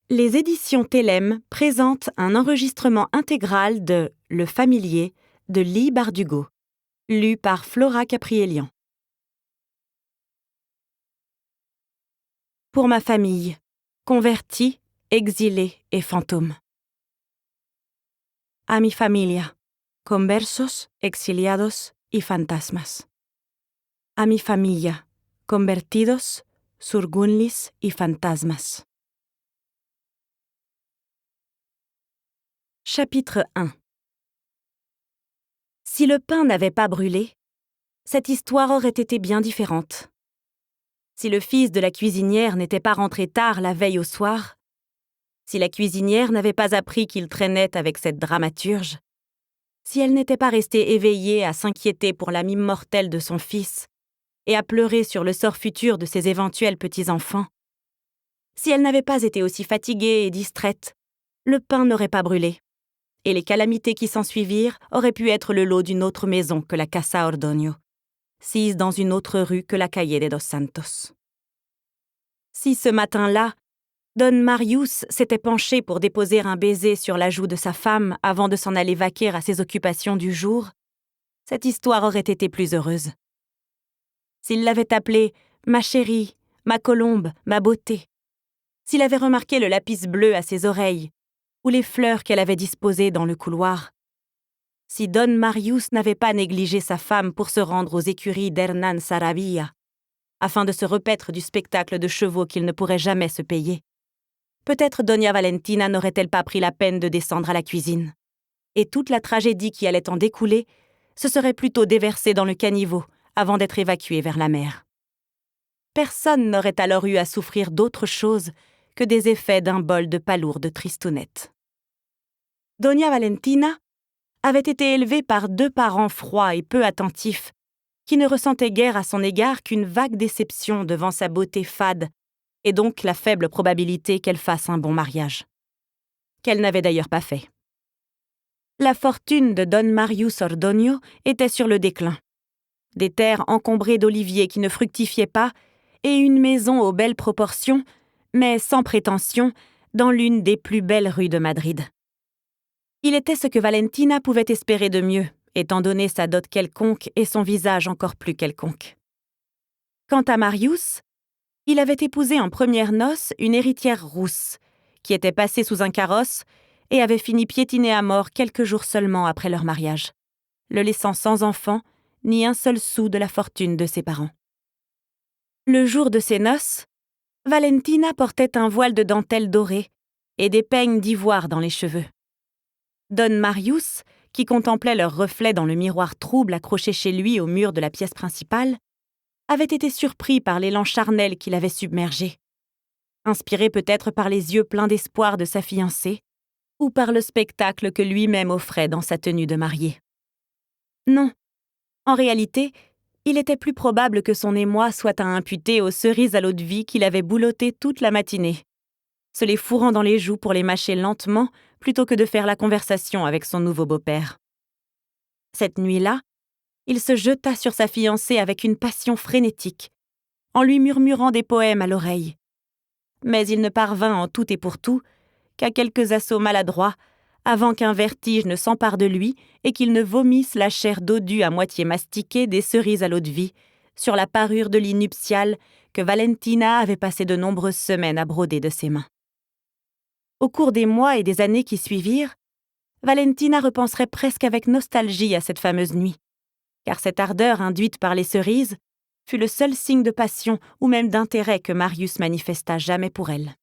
Les éditions Télème présentent un enregistrement intégral de Le Familier de Lee Bardugo, lu par Flora Capriélian. Pour ma famille, convertis, exilés et fantômes. A mi familia, conversos, exiliados y fantasmas. A mi familia, convertidos, surgunlis y fantasmas. Chapitre 1. Si le pain n'avait pas brûlé, cette histoire aurait été bien différente. Si le fils de la cuisinière n'était pas rentré tard la veille au soir, si la cuisinière n'avait pas appris qu'il traînait avec cette dramaturge, si elle n'était pas restée éveillée à s'inquiéter pour la mime mortelle de son fils et à pleurer sur le sort futur de ses éventuels petits-enfants, si elle n'avait pas été aussi fatiguée et distraite, le pain n'aurait pas brûlé, et les calamités qui s'ensuivirent auraient pu être le lot d'une autre maison que la Casa Ordoño, sise dans une autre rue que la Calle de dos Santos. Si ce matin-là, Don Marius s'était penché pour déposer un baiser sur la joue de sa femme avant de s'en aller vaquer à ses occupations du jour, cette histoire aurait été plus heureuse. S'il l'avait appelée « ma chérie »,« ma colombe »,« ma beauté », s'il avait remarqué le lapis bleu à ses oreilles ou les fleurs qu'elle avait disposées dans le couloir, si Don Marius n'avait pas négligé sa femme pour se rendre aux écuries d'Hernán Saravia, afin de se repaître du spectacle de chevaux qu'il ne pourrait jamais se payer, peut-être Doña Valentina n'aurait-elle pas pris la peine de descendre à la cuisine, et toute la tragédie qui allait en découler se serait plutôt déversée dans le caniveau avant d'être évacuée vers la mer. Personne n'aurait alors eu à souffrir d'autre chose que des effets d'un bol de palourde tristounette. Doña Valentina avait été élevée par 2 parents froids et peu attentifs, qui ne ressentaient guère à son égard qu'une vague déception devant sa beauté fade, et donc la faible probabilité qu'elle fasse un bon mariage. Qu'elle n'avait d'ailleurs pas fait. La fortune de Don Marius Ordoño était sur le déclin. Des terres encombrées d'oliviers qui ne fructifiaient pas, et une maison aux belles proportions, mais sans prétention, dans l'une des plus belles rues de Madrid. Il était ce que Valentina pouvait espérer de mieux, étant donné sa dot quelconque et son visage encore plus quelconque. Quant à Marius, il avait épousé en premières noces une héritière rousse, qui était passée sous un carrosse et avait fini piétinée à mort quelques jours seulement après leur mariage, le laissant sans enfant, ni un seul sou de la fortune de ses parents. Le jour de ses noces, Valentina portait un voile de dentelle dorée et des peignes d'ivoire dans les cheveux. Don Marius, qui contemplait leur reflet dans le miroir trouble accroché chez lui au mur de la pièce principale, avait été surpris par l'élan charnel qui l'avait submergé, inspiré peut-être par les yeux pleins d'espoir de sa fiancée ou par le spectacle que lui-même offrait dans sa tenue de mariée. Non, en réalité, il était plus probable que son émoi soit à imputer aux cerises à l'eau-de-vie qu'il avait boulottées toute la matinée, se les fourrant dans les joues pour les mâcher lentement plutôt que de faire la conversation avec son nouveau beau-père. Cette nuit-là, il se jeta sur sa fiancée avec une passion frénétique, en lui murmurant des poèmes à l'oreille. Mais il ne parvint en tout et pour tout qu'à quelques assauts maladroits, avant qu'un vertige ne s'empare de lui et qu'il ne vomisse la chair dodue à moitié mastiquée des cerises à l'eau-de-vie sur la parure de lit nuptial que Valentina avait passé de nombreuses semaines à broder de ses mains. Au cours des mois et des années qui suivirent, Valentina repenserait presque avec nostalgie à cette fameuse nuit, car cette ardeur induite par les cerises fut le seul signe de passion ou même d'intérêt que Marius manifesta jamais pour elle.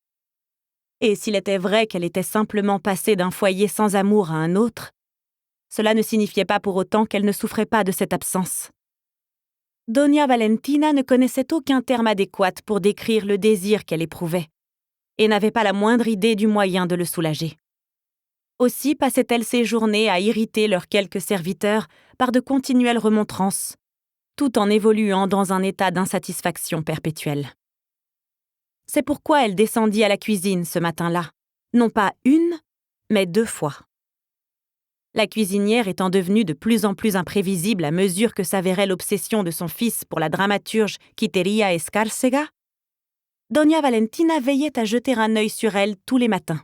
Et s'il était vrai qu'elle était simplement passée d'un foyer sans amour à un autre, cela ne signifiait pas pour autant qu'elle ne souffrait pas de cette absence. Doña Valentina ne connaissait aucun terme adéquat pour décrire le désir qu'elle éprouvait, et n'avait pas la moindre idée du moyen de le soulager. Aussi passait-elle ses journées à irriter leurs quelques serviteurs par de continuelles remontrances, tout en évoluant dans un état d'insatisfaction perpétuelle. C'est pourquoi elle descendit à la cuisine ce matin-là, non pas 1, mais 2 fois. La cuisinière étant devenue de plus en plus imprévisible à mesure que s'avérait l'obsession de son fils pour la dramaturge Quiteria Escárcega, Doña Valentina veillait à jeter un œil sur elle tous les matins.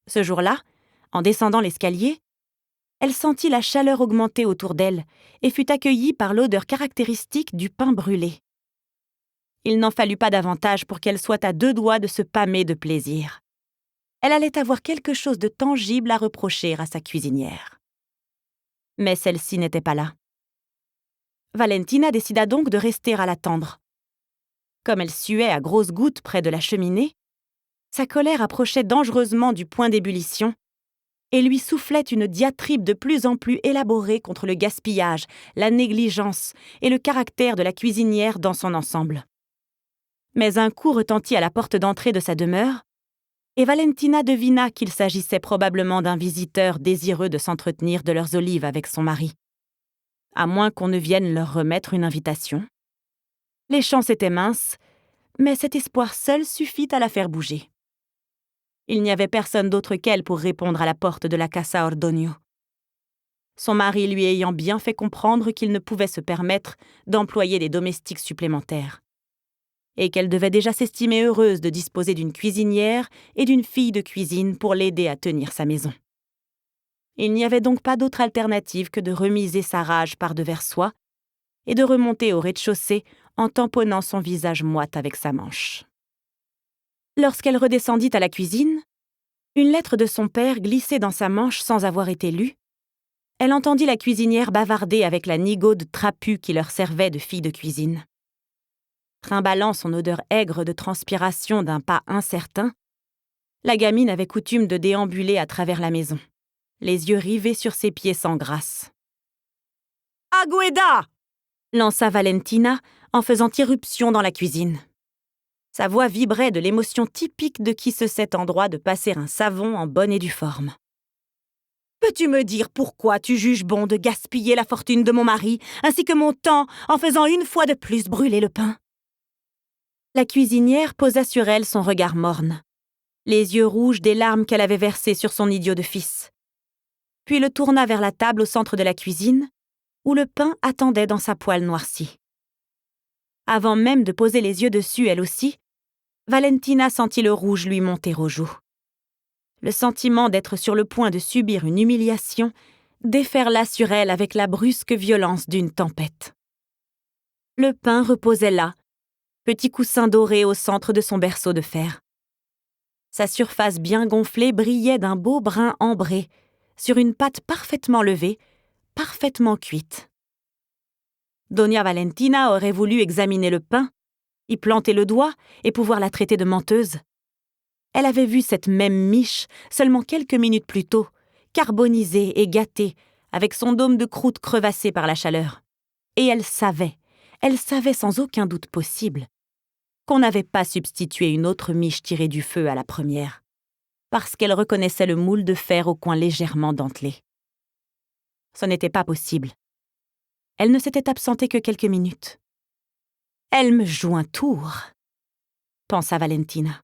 Ce jour-là, en descendant l'escalier, elle sentit la chaleur augmenter autour d'elle et fut accueillie par l'odeur caractéristique du pain brûlé. Il n'en fallut pas davantage pour qu'elle soit à 2 doigts de se pâmer de plaisir. Elle allait avoir quelque chose de tangible à reprocher à sa cuisinière. Mais celle-ci n'était pas là. Valentina décida donc de rester à l'attendre. Comme elle suait à grosses gouttes près de la cheminée, sa colère approchait dangereusement du point d'ébullition et lui soufflait une diatribe de plus en plus élaborée contre le gaspillage, la négligence et le caractère de la cuisinière dans son ensemble. Mais un coup retentit à la porte d'entrée de sa demeure, et Valentina devina qu'il s'agissait probablement d'un visiteur désireux de s'entretenir de leurs olives avec son mari. À moins qu'on ne vienne leur remettre une invitation. Les chances étaient minces, mais cet espoir seul suffit à la faire bouger. Il n'y avait personne d'autre qu'elle pour répondre à la porte de la Casa Ordoño. Son mari lui ayant bien fait comprendre qu'il ne pouvait se permettre d'employer des domestiques supplémentaires, et qu'elle devait déjà s'estimer heureuse de disposer d'une cuisinière et d'une fille de cuisine pour l'aider à tenir sa maison. Il n'y avait donc pas d'autre alternative que de remiser sa rage par-devers soi et de remonter au rez-de-chaussée en tamponnant son visage moite avec sa manche. Lorsqu'elle redescendit à la cuisine, une lettre de son père glissait dans sa manche sans avoir été lue. Elle entendit la cuisinière bavarder avec la nigaude trapue qui leur servait de fille de cuisine. Trimballant son odeur aigre de transpiration d'un pas incertain, la gamine avait coutume de déambuler à travers la maison, les yeux rivés sur ses pieds sans grâce. « Agueda !» lança Valentina en faisant irruption dans la cuisine. Sa voix vibrait de l'émotion typique de qui se sait en droit de passer un savon en bonne et due forme. « Peux-tu me dire pourquoi tu juges bon de gaspiller la fortune de mon mari, ainsi que mon temps, en faisant une fois de plus brûler le pain ?» La cuisinière posa sur elle son regard morne, les yeux rouges des larmes qu'elle avait versées sur son idiot de fils. Puis le tourna vers la table au centre de la cuisine, où le pain attendait dans sa poêle noircie. Avant même de poser les yeux dessus, elle aussi, Valentina sentit le rouge lui monter aux joues. Le sentiment d'être sur le point de subir une humiliation déferla sur elle avec la brusque violence d'une tempête. Le pain reposait là, petit coussin doré au centre de son berceau de fer. Sa surface bien gonflée brillait d'un beau brun ambré, sur une pâte parfaitement levée, parfaitement cuite. Doña Valentina aurait voulu examiner le pain, y planter le doigt et pouvoir la traiter de menteuse. Elle avait vu cette même miche seulement quelques minutes plus tôt, carbonisée et gâtée, avec son dôme de croûte crevassé par la chaleur. Et elle savait sans aucun doute possible, qu'on n'avait pas substitué une autre miche tirée du feu à la première, parce qu'elle reconnaissait le moule de fer au coin légèrement dentelé. Ce n'était pas possible. Elle ne s'était absentée que quelques minutes. « Elle me joue un tour », pensa Valentina.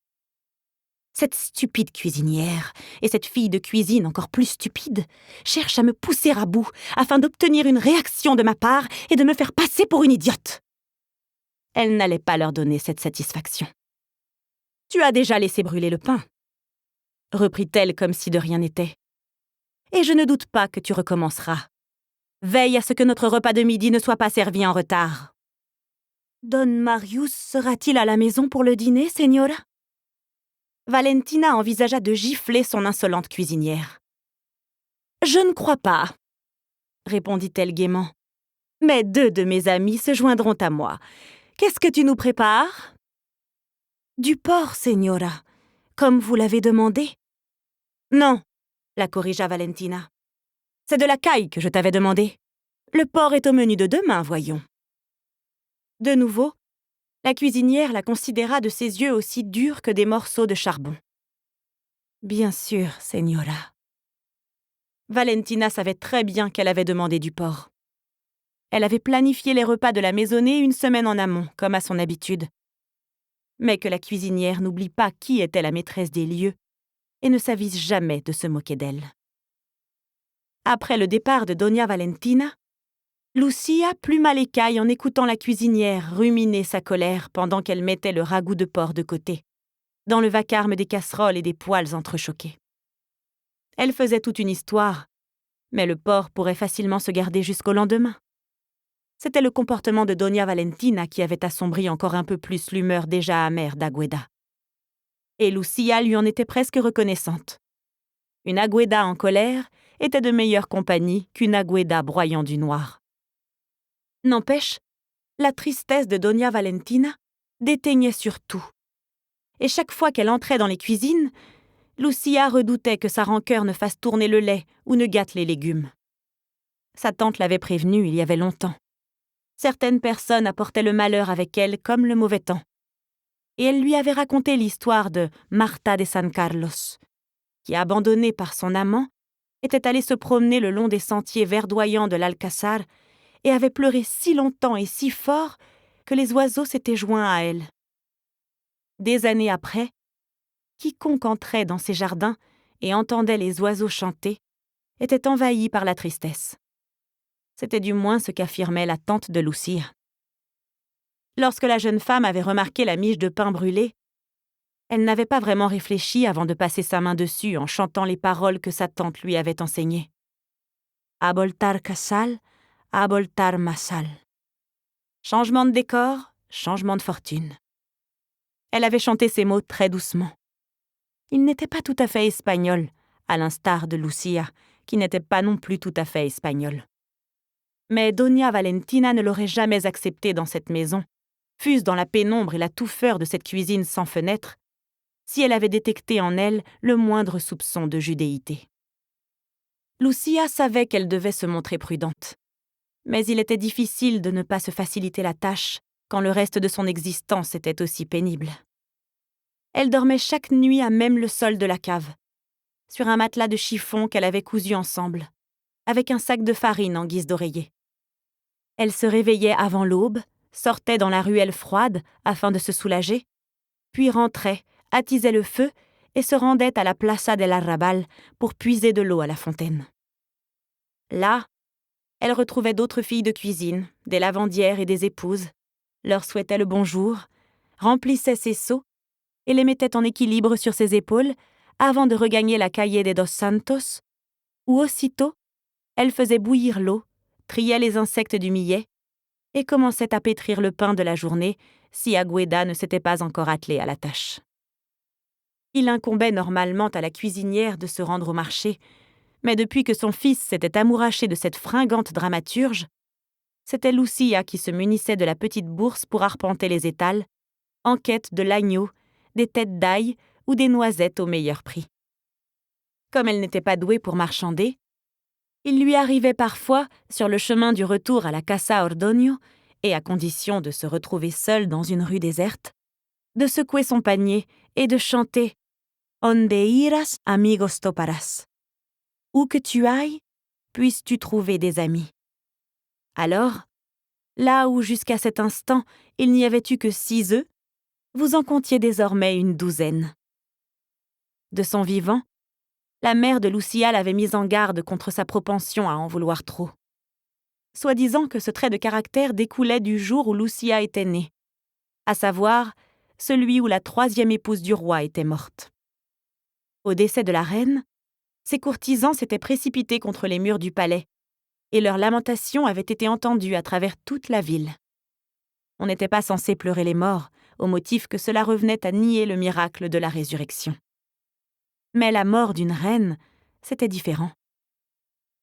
Cette stupide cuisinière, et cette fille de cuisine encore plus stupide, cherchent à me pousser à bout afin d'obtenir une réaction de ma part et de me faire passer pour une idiote. Elle n'allait pas leur donner cette satisfaction. « Tu as déjà laissé brûler le pain, » reprit-elle comme si de rien n'était. « Et je ne doute pas que tu recommenceras. Veille à ce que notre repas de midi ne soit pas servi en retard. »« Don Marius sera-t-il à la maison pour le dîner, señora ?» Valentina envisagea de gifler son insolente cuisinière. « Je ne crois pas, » répondit-elle gaiement. « Mais 2 de mes amis se joindront à moi. Qu'est-ce que tu nous prépares ?»« Du porc, señora, comme vous l'avez demandé. »« Non, » la corrigea Valentina. « C'est de la caille que je t'avais demandé. Le porc est au menu de demain, voyons. » De nouveau, la cuisinière la considéra de ses yeux aussi durs que des morceaux de charbon. « Bien sûr, señora. » Valentina savait très bien qu'elle avait demandé du porc. Elle avait planifié les repas de la maisonnée une semaine en amont, comme à son habitude. Mais que la cuisinière n'oublie pas qui était la maîtresse des lieux et ne s'avise jamais de se moquer d'elle. Après le départ de Doña Valentina, Lucia pluma l'écaille en écoutant la cuisinière ruminer sa colère pendant qu'elle mettait le ragoût de porc de côté, dans le vacarme des casseroles et des poêles entrechoqués. Elle faisait toute une histoire, mais le porc pourrait facilement se garder jusqu'au lendemain. C'était le comportement de Doña Valentina qui avait assombri encore un peu plus l'humeur déjà amère d'Agueda. Et Lucia lui en était presque reconnaissante. Une Agueda en colère était de meilleure compagnie qu'une Agueda broyant du noir. N'empêche, la tristesse de Doña Valentina déteignait sur tout. Et chaque fois qu'elle entrait dans les cuisines, Lucia redoutait que sa rancœur ne fasse tourner le lait ou ne gâte les légumes. Sa tante l'avait prévenue il y avait longtemps. Certaines personnes apportaient le malheur avec elle comme le mauvais temps. Et elle lui avait raconté l'histoire de Marta de San Carlos, qui, abandonnée par son amant, était allée se promener le long des sentiers verdoyants de l'Alcázar et avait pleuré si longtemps et si fort que les oiseaux s'étaient joints à elle. Des années après, quiconque entrait dans ces jardins et entendait les oiseaux chanter était envahi par la tristesse. C'était du moins ce qu'affirmait la tante de Lucia. Lorsque la jeune femme avait remarqué la miche de pain brûlé, elle n'avait pas vraiment réfléchi avant de passer sa main dessus en chantant les paroles que sa tante lui avait enseignées. « Aboltar casal, aboltar masal. » Changement de décor, changement de fortune. Elle avait chanté ces mots très doucement. Ils n'étaient pas tout à fait espagnols, à l'instar de Lucia, qui n'était pas non plus tout à fait espagnole. Mais Doña Valentina ne l'aurait jamais acceptée dans cette maison, fût-ce dans la pénombre et la touffeur de cette cuisine sans fenêtre, si elle avait détecté en elle le moindre soupçon de judéité. Lucia savait qu'elle devait se montrer prudente, mais il était difficile de ne pas se faciliter la tâche quand le reste de son existence était aussi pénible. Elle dormait chaque nuit à même le sol de la cave, sur un matelas de chiffon qu'elle avait cousu ensemble, avec un sac de farine en guise d'oreiller. Elle se réveillait avant l'aube, sortait dans la ruelle froide afin de se soulager, puis rentrait, attisait le feu et se rendait à la Plaza del Arrabal pour puiser de l'eau à la fontaine. Là, elle retrouvait d'autres filles de cuisine, des lavandières et des épouses, leur souhaitait le bonjour, remplissait ses seaux et les mettait en équilibre sur ses épaules avant de regagner la Calle de dos Santos, où aussitôt, elle faisait bouillir l'eau, triait les insectes du millet et commençait à pétrir le pain de la journée si Agueda ne s'était pas encore attelée à la tâche. Il incombait normalement à la cuisinière de se rendre au marché, mais depuis que son fils s'était amouraché de cette fringante dramaturge, c'était Lucia qui se munissait de la petite bourse pour arpenter les étals, en quête de l'agneau, des têtes d'ail ou des noisettes au meilleur prix. Comme elle n'était pas douée pour marchander, il lui arrivait parfois, sur le chemin du retour à la Casa Ordoño, et à condition de se retrouver seule dans une rue déserte, de secouer son panier et de chanter « Onde iras, amigos toparás » Où que tu ailles, puisses-tu trouver des amis. Alors, là où jusqu'à cet instant il n'y avait eu que 6 œufs, vous en comptiez désormais une 12aine. De son vivant, la mère de Lucia l'avait mise en garde contre sa propension à en vouloir trop. Soi-disant que ce trait de caractère découlait du jour où Lucia était née, à savoir celui où la 3e épouse du roi était morte. Au décès de la reine, ses courtisans s'étaient précipités contre les murs du palais, et leurs lamentations avaient été entendues à travers toute la ville. On n'était pas censé pleurer les morts, au motif que cela revenait à nier le miracle de la résurrection. Mais la mort d'une reine, c'était différent.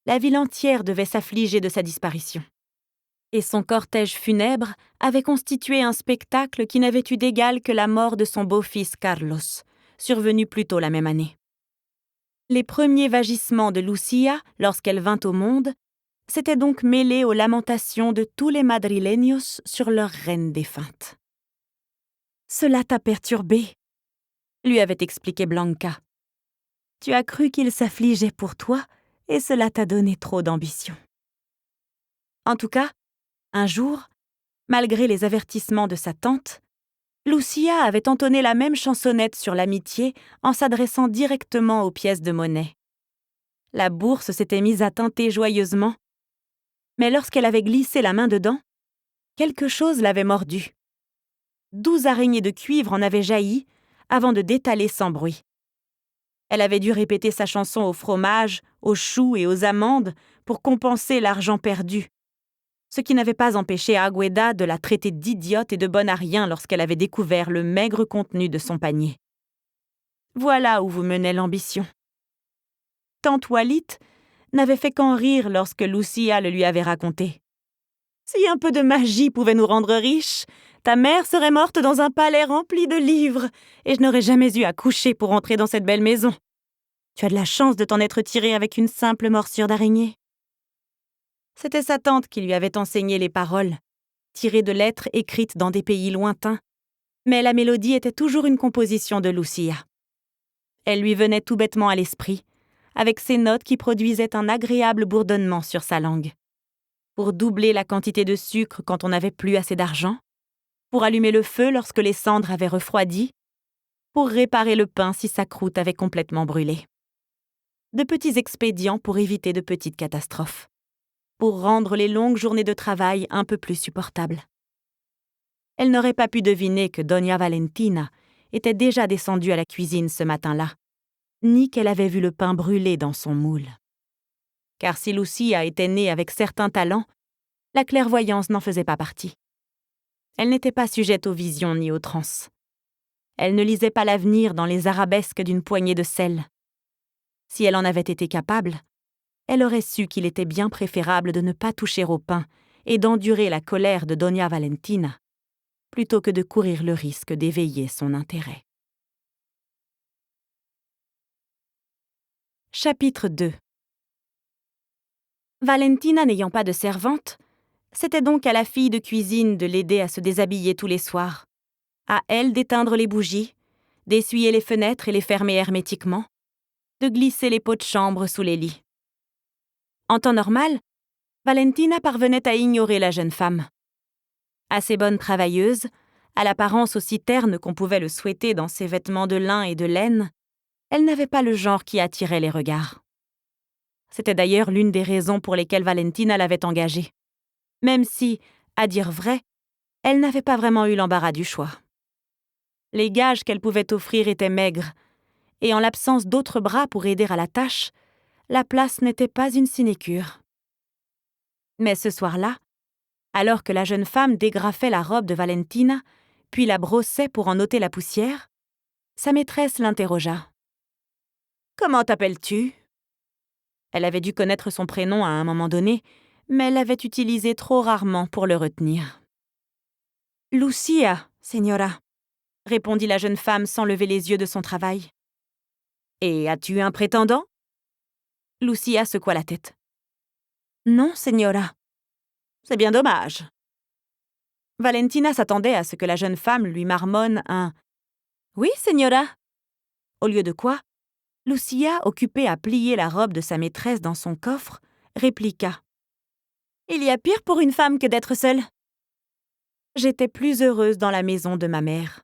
La ville entière devait s'affliger de sa disparition. Et son cortège funèbre avait constitué un spectacle qui n'avait eu d'égal que la mort de son beau-fils Carlos, survenu plus tôt la même année. Les premiers vagissements de Lucia, lorsqu'elle vint au monde, s'étaient donc mêlés aux lamentations de tous les madrileños sur leur reine défunte. « Cela t'a perturbé », lui avait expliqué Blanca. « Tu as cru qu'il s'affligeait pour toi et cela t'a donné trop d'ambition. » En tout cas, un jour, malgré les avertissements de sa tante, Lucia avait entonné la même chansonnette sur l'amitié en s'adressant directement aux pièces de monnaie. La bourse s'était mise à tinter joyeusement. Mais lorsqu'elle avait glissé la main dedans, quelque chose l'avait mordue. 12 araignées de cuivre en avaient jailli avant de détaler sans bruit. Elle avait dû répéter sa chanson au fromage, aux choux et aux amandes pour compenser l'argent perdu, ce qui n'avait pas empêché Agueda de la traiter d'idiote et de bonne à rien lorsqu'elle avait découvert le maigre contenu de son panier. Voilà où vous menait l'ambition. Tante Wallit n'avait fait qu'en rire lorsque Lucia le lui avait raconté. « Si un peu de magie pouvait nous rendre riches, ta mère serait morte dans un palais rempli de livres et je n'aurais jamais eu à coucher pour entrer dans cette belle maison. Tu as de la chance de t'en être tirée avec une simple morsure d'araignée. » C'était sa tante qui lui avait enseigné les paroles, tirées de lettres écrites dans des pays lointains, mais la mélodie était toujours une composition de Lucia. Elle lui venait tout bêtement à l'esprit, avec ses notes qui produisaient un agréable bourdonnement sur sa langue. Pour doubler la quantité de sucre quand on n'avait plus assez d'argent, pour allumer le feu lorsque les cendres avaient refroidi, pour réparer le pain si sa croûte avait complètement brûlé. De petits expédients pour éviter de petites catastrophes, pour rendre les longues journées de travail un peu plus supportables. Elle n'aurait pas pu deviner que Doña Valentina était déjà descendue à la cuisine ce matin-là, ni qu'elle avait vu le pain brûler dans son moule. Car si Lucia était née avec certains talents, la clairvoyance n'en faisait pas partie. Elle n'était pas sujette aux visions ni aux transes. Elle ne lisait pas l'avenir dans les arabesques d'une poignée de sel. Si elle en avait été capable, elle aurait su qu'il était bien préférable de ne pas toucher au pain et d'endurer la colère de Doña Valentina, plutôt que de courir le risque d'éveiller son intérêt. Chapitre 2. Valentina n'ayant pas de servante, c'était donc à la fille de cuisine de l'aider à se déshabiller tous les soirs, à elle d'éteindre les bougies, d'essuyer les fenêtres et les fermer hermétiquement, de glisser les pots de chambre sous les lits. En temps normal, Valentina parvenait à ignorer la jeune femme. Assez bonne travailleuse, à l'apparence aussi terne qu'on pouvait le souhaiter dans ses vêtements de lin et de laine, elle n'avait pas le genre qui attirait les regards. C'était d'ailleurs l'une des raisons pour lesquelles Valentina l'avait engagée, même si, à dire vrai, elle n'avait pas vraiment eu l'embarras du choix. Les gages qu'elle pouvait offrir étaient maigres, et en l'absence d'autres bras pour aider à la tâche, la place n'était pas une sinécure. Mais ce soir-là, alors que la jeune femme dégrafait la robe de Valentina, puis la brossait pour en ôter la poussière, sa maîtresse l'interrogea. « Comment t'appelles-tu » Elle avait dû connaître son prénom à un moment donné, mais l'avait utilisé trop rarement pour le retenir. « Lucia, señora » répondit la jeune femme sans lever les yeux de son travail. « Et as-tu un prétendant » Lucia secoua la tête. « Non, señora. » « C'est bien dommage. » Valentina s'attendait à ce que la jeune femme lui marmonne un « Oui, señora » au lieu de quoi, Lucia, occupée à plier la robe de sa maîtresse dans son coffre, répliqua « Il y a pire pour une femme que d'être seule. » J'étais plus heureuse dans la maison de ma mère.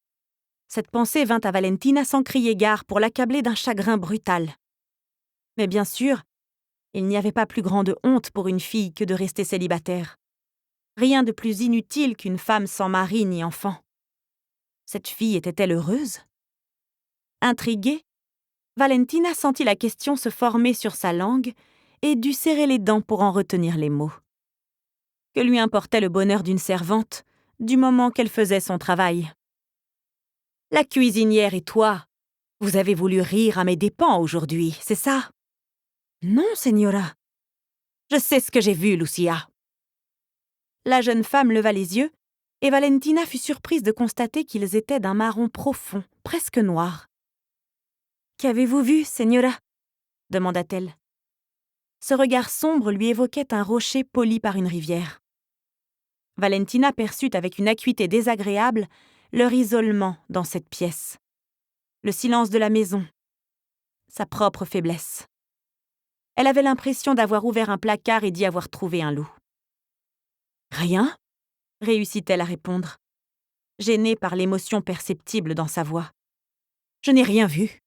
Cette pensée vint à Valentina sans crier gare pour l'accabler d'un chagrin brutal. Mais bien sûr, il n'y avait pas plus grande honte pour une fille que de rester célibataire. Rien de plus inutile qu'une femme sans mari ni enfant. Cette fille était-elle heureuse ? Intriguée, Valentina sentit la question se former sur sa langue et dut serrer les dents pour en retenir les mots. Que lui importait le bonheur d'une servante, du moment qu'elle faisait son travail ? « La cuisinière et toi, vous avez voulu rire à mes dépens aujourd'hui, c'est ça ?»« Non, señora. »« Je sais ce que j'ai vu, Lucia. » La jeune femme leva les yeux, et Valentina fut surprise de constater qu'ils étaient d'un marron profond, presque noir. « Qu'avez-vous vu, señora » demanda-t-elle. Ce regard sombre lui évoquait un rocher poli par une rivière. Valentina perçut avec une acuité désagréable leur isolement dans cette pièce, le silence de la maison, sa propre faiblesse. Elle avait l'impression d'avoir ouvert un placard et d'y avoir trouvé un loup. « Rien ?» réussit-elle à répondre, gênée par l'émotion perceptible dans sa voix. « Je n'ai rien vu. »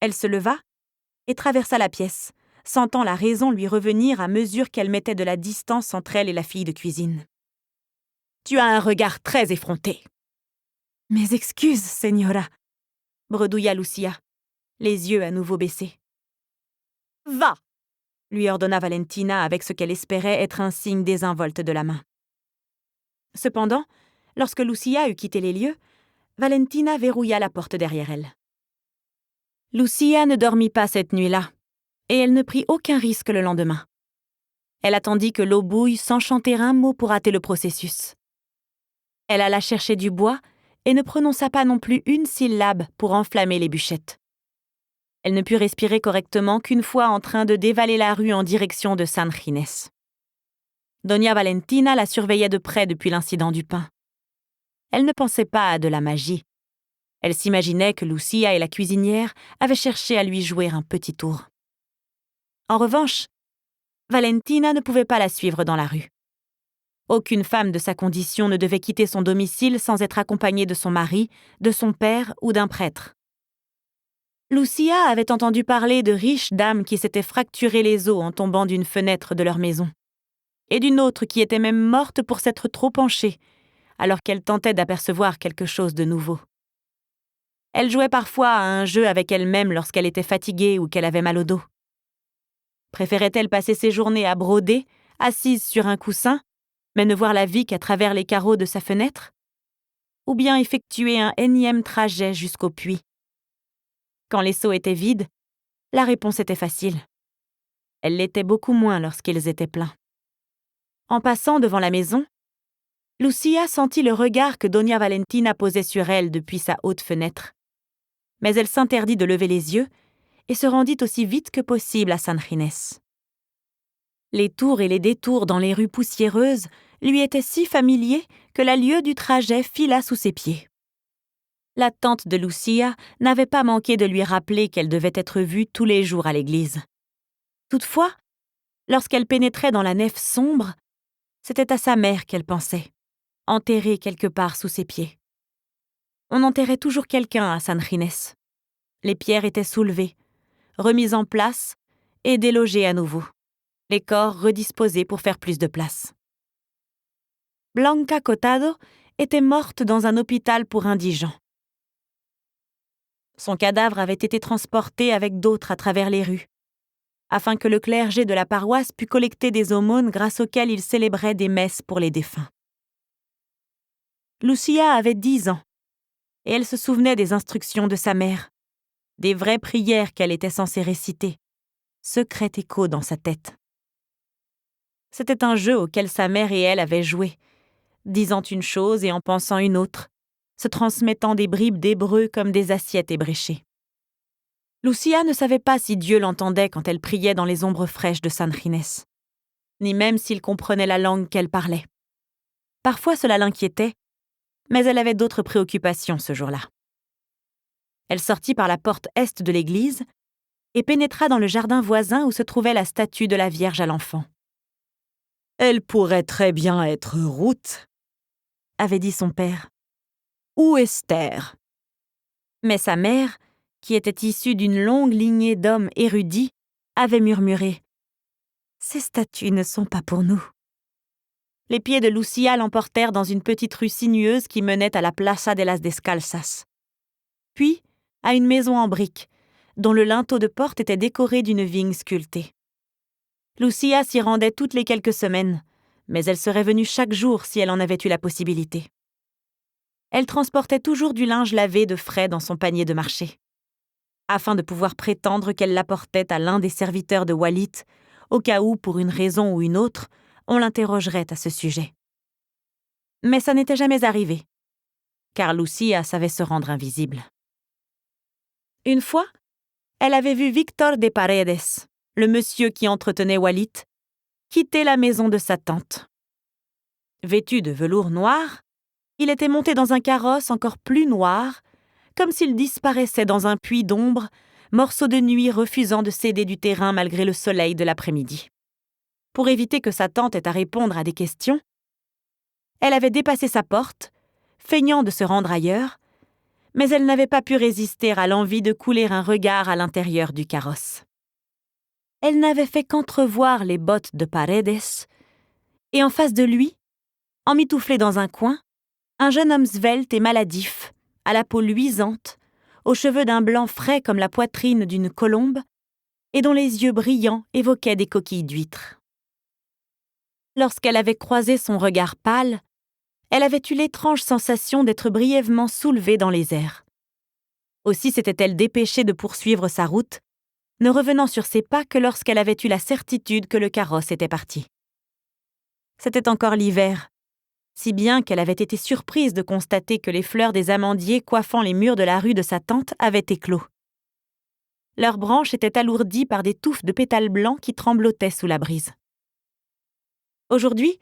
Elle se leva et traversa la pièce, sentant la raison lui revenir à mesure qu'elle mettait de la distance entre elle et la fille de cuisine. « Tu as un regard très effronté. »« Mes excuses, señora, » bredouilla Lucia, les yeux à nouveau baissés. « Va !» lui ordonna Valentina avec ce qu'elle espérait être un signe désinvolte de la main. Cependant, lorsque Lucia eut quitté les lieux, Valentina verrouilla la porte derrière elle. Lucia ne dormit pas cette nuit-là, et elle ne prit aucun risque le lendemain. Elle attendit que l'eau bouille sans chanter un mot pour hâter le processus. Elle alla chercher du bois et ne prononça pas non plus une syllabe pour enflammer les bûchettes. Elle ne put respirer correctement qu'une fois en train de dévaler la rue en direction de San Ginés. Doña Valentina la surveillait de près depuis l'incident du pain. Elle ne pensait pas à de la magie. Elle s'imaginait que Lucia et la cuisinière avaient cherché à lui jouer un petit tour. En revanche, Valentina ne pouvait pas la suivre dans la rue. Aucune femme de sa condition ne devait quitter son domicile sans être accompagnée de son mari, de son père ou d'un prêtre. Lucia avait entendu parler de riches dames qui s'étaient fracturé les os en tombant d'une fenêtre de leur maison, et d'une autre qui était même morte pour s'être trop penchée, alors qu'elle tentait d'apercevoir quelque chose de nouveau. Elle jouait parfois à un jeu avec elle-même lorsqu'elle était fatiguée ou qu'elle avait mal au dos. Préférait-elle passer ses journées à broder, assise sur un coussin, mais ne voir la vie qu'à travers les carreaux de sa fenêtre? Ou bien effectuer un énième trajet jusqu'au puits? Quand les seaux étaient vides, la réponse était facile. Elle l'était beaucoup moins lorsqu'ils étaient pleins. En passant devant la maison, Lucia sentit le regard que Doña Valentina posait sur elle depuis sa haute fenêtre. Mais elle s'interdit de lever les yeux et se rendit aussi vite que possible à San Ginés. Les tours et les détours dans les rues poussiéreuses lui étaient si familiers que la lieue du trajet fila sous ses pieds. La tante de Lucia n'avait pas manqué de lui rappeler qu'elle devait être vue tous les jours à l'église. Toutefois, lorsqu'elle pénétrait dans la nef sombre, c'était à sa mère qu'elle pensait, enterrée quelque part sous ses pieds. On enterrait toujours quelqu'un à San Ginés. Les pierres étaient soulevées, remises en place et délogées à nouveau, les corps redisposés pour faire plus de place. Blanca Cotado était morte dans un hôpital pour indigents. Son cadavre avait été transporté avec d'autres à travers les rues, afin que le clergé de la paroisse pût collecter des aumônes grâce auxquelles il célébrait des messes pour les défunts. Lucia avait 10 ans, et elle se souvenait des instructions de sa mère, des vraies prières qu'elle était censée réciter, secret écho dans sa tête. C'était un jeu auquel sa mère et elle avaient joué, disant une chose et en pensant une autre, se transmettant des bribes d'hébreu comme des assiettes ébréchées. Lucia ne savait pas si Dieu l'entendait quand elle priait dans les ombres fraîches de San Ginés, ni même s'il comprenait la langue qu'elle parlait. Parfois cela l'inquiétait, mais elle avait d'autres préoccupations ce jour-là. Elle sortit par la porte est de l'église et pénétra dans le jardin voisin où se trouvait la statue de la Vierge à l'enfant. « Elle pourrait très bien être Ruth », avait dit son père. « Ou Esther ». Mais sa mère, qui était issue d'une longue lignée d'hommes érudits, avait murmuré « Ces statues ne sont pas pour nous ». Les pieds de Lucia l'emportèrent dans une petite rue sinueuse qui menait à la Plaza de las Descalzas, puis à une maison en briques, dont le linteau de porte était décoré d'une vigne sculptée. Lucia s'y rendait toutes les quelques semaines, mais elle serait venue chaque jour si elle en avait eu la possibilité. Elle transportait toujours du linge lavé de frais dans son panier de marché, afin de pouvoir prétendre qu'elle l'apportait à l'un des serviteurs de Walit, au cas où, pour une raison ou une autre, on l'interrogerait à ce sujet. Mais ça n'était jamais arrivé, car Lucia savait se rendre invisible. Une fois, elle avait vu Victor de Paredes, le monsieur qui entretenait Walit, quitter la maison de sa tante. Vêtu de velours noir, il était monté dans un carrosse encore plus noir, comme s'il disparaissait dans un puits d'ombre, morceau de nuit refusant de céder du terrain malgré le soleil de l'après-midi. Pour éviter que sa tante ait à répondre à des questions, elle avait dépassé sa porte, feignant de se rendre ailleurs, mais elle n'avait pas pu résister à l'envie de couler un regard à l'intérieur du carrosse. elle n'avait fait qu'entrevoir les bottes de Paredes, et en face de lui, emmitouflé dans un coin, un jeune homme svelte et maladif, à la peau luisante, aux cheveux d'un blanc frais comme la poitrine d'une colombe, et dont les yeux brillants évoquaient des coquilles d'huîtres. Lorsqu'elle avait croisé son regard pâle, elle avait eu l'étrange sensation d'être brièvement soulevée dans les airs. Aussi s'était-elle dépêchée de poursuivre sa route, ne revenant sur ses pas que lorsqu'elle avait eu la certitude que le carrosse était parti. C'était encore l'hiver, si bien qu'elle avait été surprise de constater que les fleurs des amandiers coiffant les murs de la rue de sa tante avaient éclos. Leurs branches étaient alourdies par des touffes de pétales blancs qui tremblotaient sous la brise. Aujourd'hui,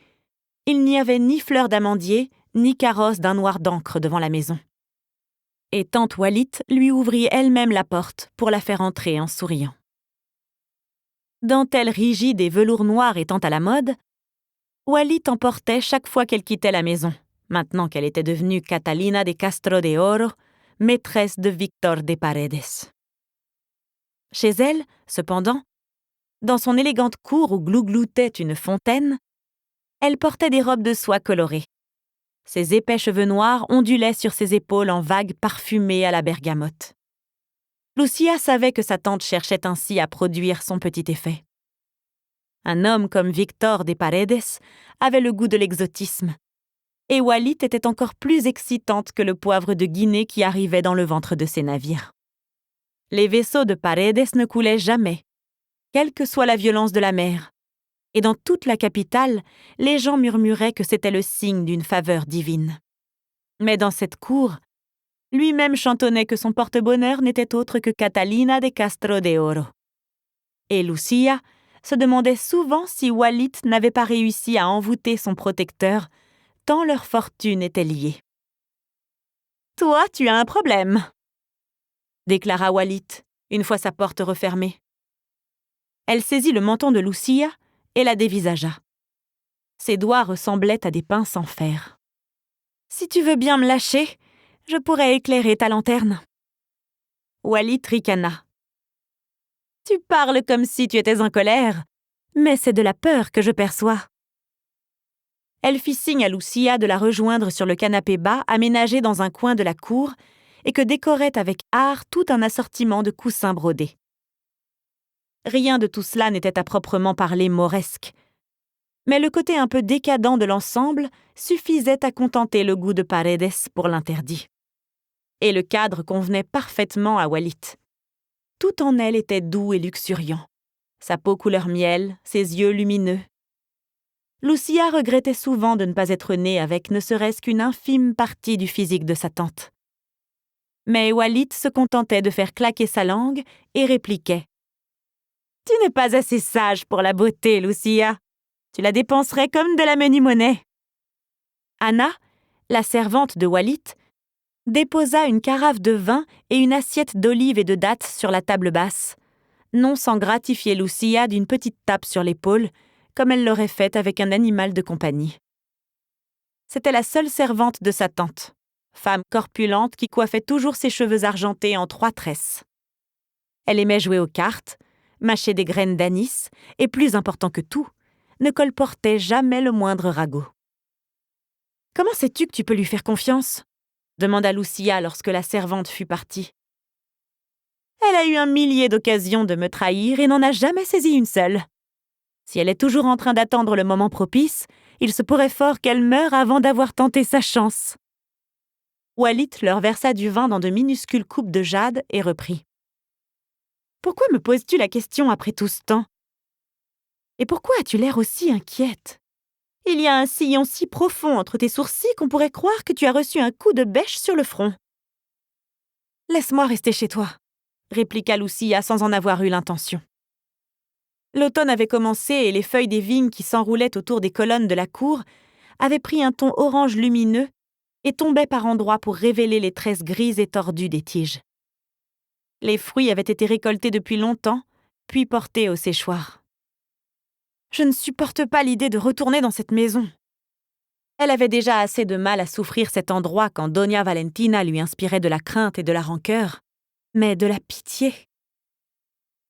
il n'y avait ni fleurs d'amandier, ni carrosse d'un noir d'encre devant la maison. Et tante Wallit lui ouvrit elle-même la porte pour la faire entrer en souriant. Dentelle rigide et velours noir étant à la mode, Wallit en portait chaque fois qu'elle quittait la maison, maintenant qu'elle était devenue Catalina de Castro de Oro, maîtresse de Victor de Paredes. Chez elle, cependant, dans son élégante cour où glougloutait une fontaine, elle portait des robes de soie colorées. Ses épais cheveux noirs ondulaient sur ses épaules en vagues parfumées à la bergamote. Lucia savait que sa tante cherchait ainsi à produire son petit effet. Un homme comme Victor de Paredes avait le goût de l'exotisme, et Wallit était encore plus excitante que le poivre de Guinée qui arrivait dans le ventre de ses navires. Les vaisseaux de Paredes ne coulaient jamais, quelle que soit la violence de la mer, et dans toute la capitale, les gens murmuraient que c'était le signe d'une faveur divine. Mais dans cette cour, lui-même chantonnait que son porte-bonheur n'était autre que Catalina de Castro de Oro. Et Lucia se demandait souvent si Wallit n'avait pas réussi à envoûter son protecteur, tant leur fortune était liée. « Toi, tu as un problème !» déclara Wallit, une fois sa porte refermée. Elle saisit le menton de Lucia et la dévisagea. Ses doigts ressemblaient à des pinces en fer. « Si tu veux bien me lâcher, je pourrais éclairer ta lanterne. » Wallit ricana. « Tu parles comme si tu étais en colère, mais c'est de la peur que je perçois. » Elle fit signe à Lucia de la rejoindre sur le canapé bas aménagé dans un coin de la cour et que décorait avec art tout un assortiment de coussins brodés. Rien de tout cela n'était à proprement parler mauresque, mais le côté un peu décadent de l'ensemble suffisait à contenter le goût de Paredes pour l'interdit. Et le cadre convenait parfaitement à Wallit. Tout en elle était doux et luxuriant, sa peau couleur miel, ses yeux lumineux. Lucia regrettait souvent de ne pas être née avec ne serait-ce qu'une infime partie du physique de sa tante. Mais Wallit se contentait de faire claquer sa langue et répliquait. « Tu n'es pas assez sage pour la beauté, Lucia. Tu la dépenserais comme de la menue-monnaie. » Anna, la servante de Wallit, déposa une carafe de vin et une assiette d'olives et de dattes sur la table basse, non sans gratifier Lucia d'une petite tape sur l'épaule, comme elle l'aurait faite avec un animal de compagnie. C'était la seule servante de sa tante, femme corpulente qui coiffait toujours ses cheveux argentés en 3 tresses. Elle aimait jouer aux cartes, mâcher des graines d'anis et, plus important que tout, ne colportait jamais le moindre ragot. « Comment sais-tu que tu peux lui faire confiance ?» demanda Lucia lorsque la servante fut partie. « Elle a eu 1 millier d'occasions de me trahir et n'en a jamais saisi une seule. Si elle est toujours en train d'attendre le moment propice, il se pourrait fort qu'elle meure avant d'avoir tenté sa chance. » Wallit leur versa du vin dans de minuscules coupes de jade et reprit. « Pourquoi me poses-tu la question après tout ce temps ? Et pourquoi as-tu l'air aussi inquiète ? Il y a un sillon si profond entre tes sourcils qu'on pourrait croire que tu as reçu un coup de bêche sur le front. »« Laisse-moi rester chez toi, » répliqua Lucia sans en avoir eu l'intention. L'automne avait commencé et les feuilles des vignes qui s'enroulaient autour des colonnes de la cour avaient pris un ton orange lumineux et tombaient par endroits pour révéler les tresses grises et tordues des tiges. Les fruits avaient été récoltés depuis longtemps, puis portés au séchoir. Je ne supporte pas l'idée de retourner dans cette maison. Elle avait déjà assez de mal à souffrir cet endroit quand Doña Valentina lui inspirait de la crainte et de la rancœur, mais de la pitié.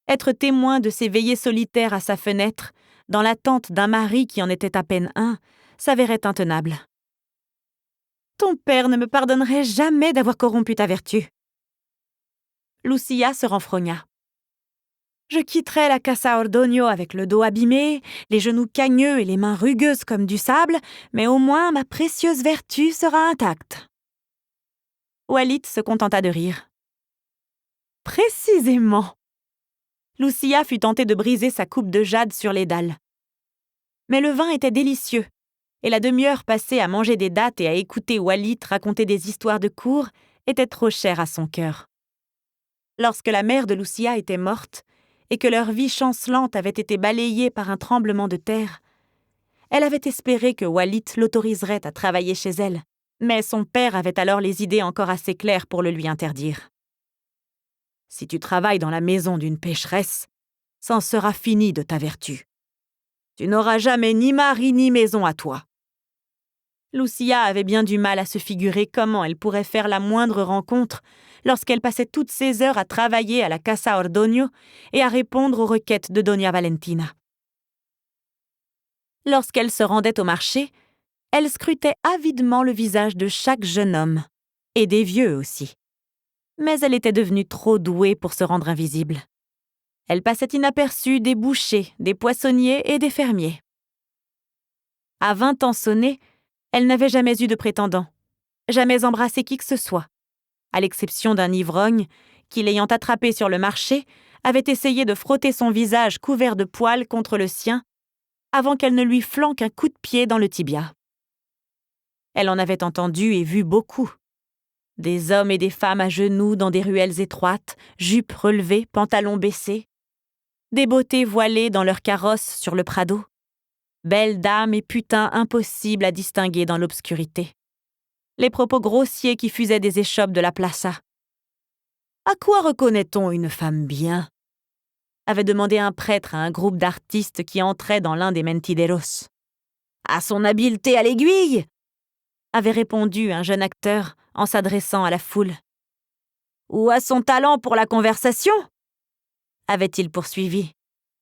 Être témoin de ces veillées solitaires à sa fenêtre, dans l'attente d'un mari qui en était à peine un, s'avérait intenable. « Ton père ne me pardonnerait jamais d'avoir corrompu ta vertu. » Lucia se renfrogna. « Je quitterai la Casa Ordogno avec le dos abîmé, les genoux cagneux et les mains rugueuses comme du sable, mais au moins ma précieuse vertu sera intacte. » Walid se contenta de rire. « Précisément !» Lucia fut tentée de briser sa coupe de jade sur les dalles. Mais le vin était délicieux, et la demi-heure passée à manger des dattes et à écouter Walid raconter des histoires de cour était trop chère à son cœur. Lorsque la mère de Lucia était morte, et que leur vie chancelante avait été balayée par un tremblement de terre, elle avait espéré que Walid l'autoriserait à travailler chez elle, mais son père avait alors les idées encore assez claires pour le lui interdire. « Si tu travailles dans la maison d'une pécheresse, c'en sera fini de ta vertu. Tu n'auras jamais ni mari ni maison à toi. » Lucia avait bien du mal à se figurer comment elle pourrait faire la moindre rencontre lorsqu'elle passait toutes ses heures à travailler à la Casa Ordogno et à répondre aux requêtes de Doña Valentina. Lorsqu'elle se rendait au marché, elle scrutait avidement le visage de chaque jeune homme, et des vieux aussi. Mais elle était devenue trop douée pour se rendre invisible. Elle passait inaperçue des bouchers, des poissonniers et des fermiers. À 20 ans sonnés, elle n'avait jamais eu de prétendant, jamais embrassé qui que ce soit, à l'exception d'un ivrogne qui, l'ayant attrapée sur le marché, avait essayé de frotter son visage couvert de poils contre le sien avant qu'elle ne lui flanque un coup de pied dans le tibia. Elle en avait entendu et vu beaucoup. Des hommes et des femmes à genoux dans des ruelles étroites, jupes relevées, pantalons baissés, des beautés voilées dans leurs carrosses sur le Prado, belles dames et putains impossibles à distinguer dans l'obscurité, les propos grossiers qui fusaient des échoppes de la plaza. « À quoi reconnaît-on une femme bien ?» avait demandé un prêtre à un groupe d'artistes qui entrait dans l'un des mentideros. « À son habileté à l'aiguille !» avait répondu un jeune acteur en s'adressant à la foule. « Ou à son talent pour la conversation ?» avait-il poursuivi.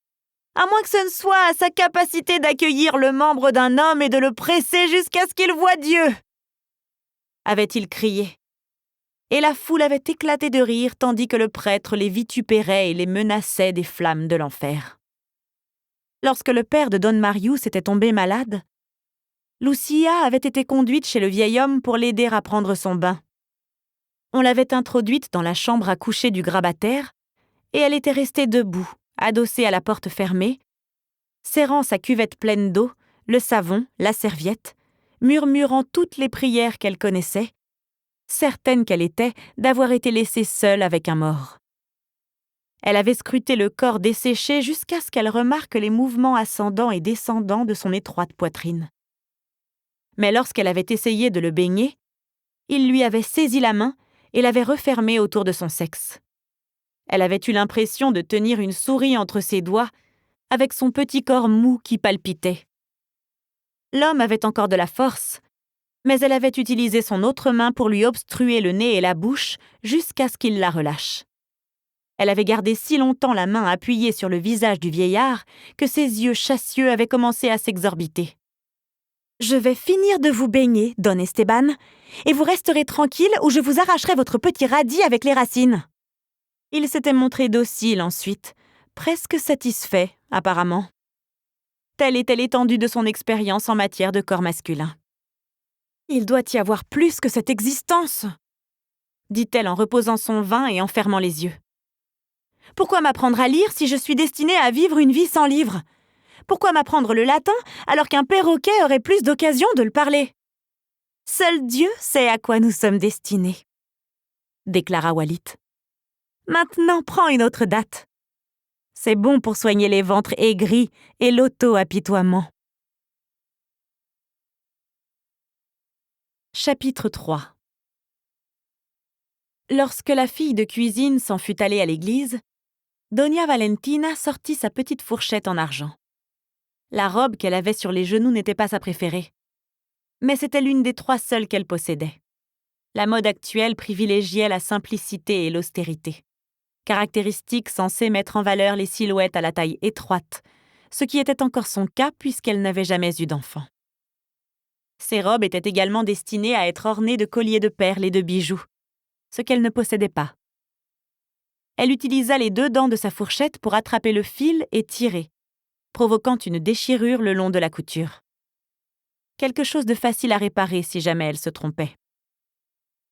« À moins que ce ne soit à sa capacité d'accueillir le membre d'un homme et de le presser jusqu'à ce qu'il voie Dieu !» avait-il crié. Et la foule avait éclaté de rire tandis que le prêtre les vitupérait et les menaçait des flammes de l'enfer. Lorsque le père de Don Marius était tombé malade, Lucia avait été conduite chez le vieil homme pour l'aider à prendre son bain. On l'avait introduite dans la chambre à coucher du grabataire et elle était restée debout, adossée à la porte fermée, serrant sa cuvette pleine d'eau, le savon, la serviette, murmurant toutes les prières qu'elle connaissait, certaine qu'elle était d'avoir été laissée seule avec un mort. Elle avait scruté le corps desséché jusqu'à ce qu'elle remarque les mouvements ascendants et descendants de son étroite poitrine. Mais lorsqu'elle avait essayé de le baigner, il lui avait saisi la main et l'avait refermée autour de son sexe. Elle avait eu l'impression de tenir une souris entre ses doigts, avec son petit corps mou qui palpitait. L'homme avait encore de la force, mais elle avait utilisé son autre main pour lui obstruer le nez et la bouche jusqu'à ce qu'il la relâche. Elle avait gardé si longtemps la main appuyée sur le visage du vieillard que ses yeux chassieux avaient commencé à s'exorbiter. « Je vais finir de vous baigner, Don Esteban, et vous resterez tranquille ou je vous arracherai votre petit radis avec les racines. » Il s'était montré docile ensuite, presque satisfait, apparemment. Telle était l'étendue de son expérience en matière de corps masculin. « Il doit y avoir plus que cette existence !» dit-elle en reposant son vin et en fermant les yeux. « Pourquoi m'apprendre à lire si je suis destinée à vivre une vie sans livre ? Pourquoi m'apprendre le latin alors qu'un perroquet aurait plus d'occasion de le parler ? Seul Dieu sait à quoi nous sommes destinés, » déclara Walid. « Maintenant, prends une autre date. C'est bon pour soigner les ventres aigris et l'auto-apitoiement. » Chapitre 3. Lorsque la fille de cuisine s'en fut allée à l'église, Doña Valentina sortit sa petite fourchette en argent. La robe qu'elle avait sur les genoux n'était pas sa préférée, mais c'était l'une des 3 seules qu'elle possédait. La mode actuelle privilégiait la simplicité et l'austérité. caractéristique censée mettre en valeur les silhouettes à la taille étroite, ce qui était encore son cas puisqu'elle n'avait jamais eu d'enfant. Ses robes étaient également destinées à être ornées de colliers de perles et de bijoux, ce qu'elle ne possédait pas. Elle utilisa les 2 dents de sa fourchette pour attraper le fil et tirer, provoquant une déchirure le long de la couture. Quelque chose de facile à réparer si jamais elle se trompait.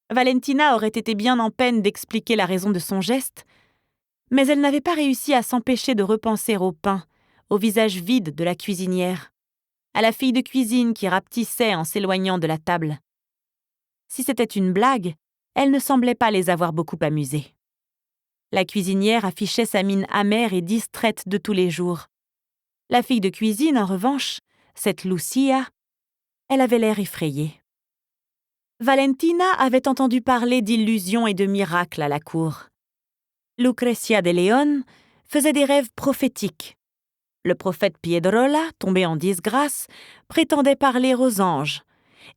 Valentina aurait été bien en peine d'expliquer la raison de son geste, mais elle n'avait pas réussi à s'empêcher de repenser au pain, au visage vide de la cuisinière, à la fille de cuisine qui rapetissait en s'éloignant de la table. Si c'était une blague, elle ne semblait pas les avoir beaucoup amusés. La cuisinière affichait sa mine amère et distraite de tous les jours. La fille de cuisine, en revanche, cette Lucia, elle avait l'air effrayée. Valentina avait entendu parler d'illusions et de miracles à la cour. Lucrezia de León faisait des rêves prophétiques. Le prophète Piedrolla, tombé en disgrâce, prétendait parler aux anges,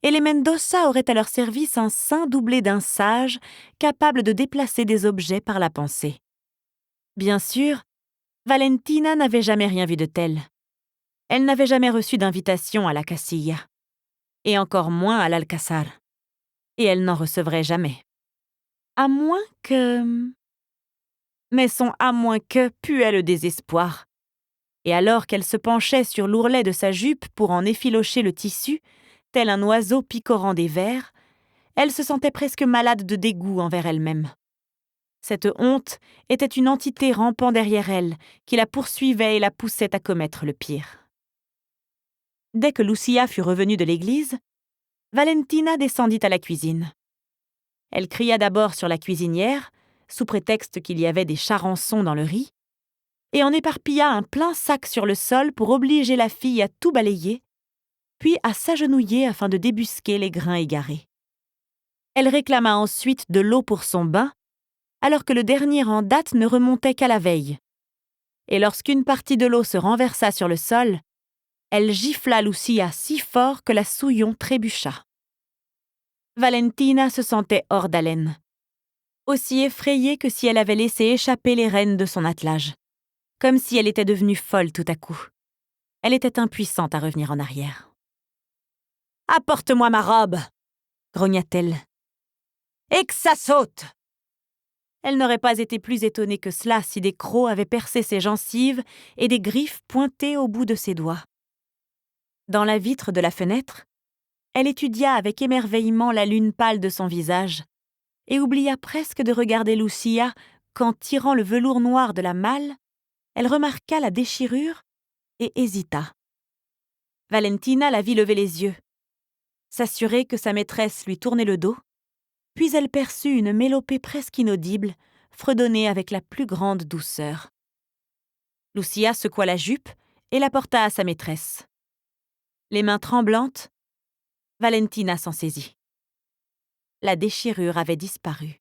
et les Mendoza auraient à leur service un saint doublé d'un sage capable de déplacer des objets par la pensée. Bien sûr, Valentina n'avait jamais rien vu de tel. Elle n'avait jamais reçu d'invitation à la Casilla, et encore moins à l'Alcázar. Et elle n'en recevrait jamais. À moins que... Mais son « à moins que » puait le désespoir. Et alors qu'elle se penchait sur l'ourlet de sa jupe pour en effilocher le tissu, tel un oiseau picorant des vers, elle se sentait presque malade de dégoût envers elle-même. Cette honte était une entité rampant derrière elle, qui la poursuivait et la poussait à commettre le pire. Dès que Lucia fut revenue de l'église, Valentina descendit à la cuisine. Elle cria d'abord sur la cuisinière, sous prétexte qu'il y avait des charançons dans le riz, et en éparpilla un plein sac sur le sol pour obliger la fille à tout balayer, puis à s'agenouiller afin de débusquer les grains égarés. Elle réclama ensuite de l'eau pour son bain, alors que le dernier en date ne remontait qu'à la veille. Et lorsqu'une partie de l'eau se renversa sur le sol, elle gifla Lucia si fort que la souillon trébucha. Valentina se sentait hors d'haleine, aussi effrayée que si elle avait laissé échapper les rênes de son attelage, comme si elle était devenue folle tout à coup. Elle était impuissante à revenir en arrière. « Apporte-moi ma robe !» grogna-t-elle. « Et que ça saute !» Elle n'aurait pas été plus étonnée que cela si des crocs avaient percé ses gencives et des griffes pointaient au bout de ses doigts. Dans la vitre de la fenêtre, elle étudia avec émerveillement la lune pâle de son visage et oublia presque de regarder Lucia quand, tirant le velours noir de la malle, elle remarqua la déchirure et hésita. Valentina la vit lever les yeux, s'assurer que sa maîtresse lui tournait le dos, puis elle perçut une mélopée presque inaudible, fredonner avec la plus grande douceur. Lucia secoua la jupe et la porta à sa maîtresse. Les mains tremblantes, Valentina s'en saisit. La déchirure avait disparu.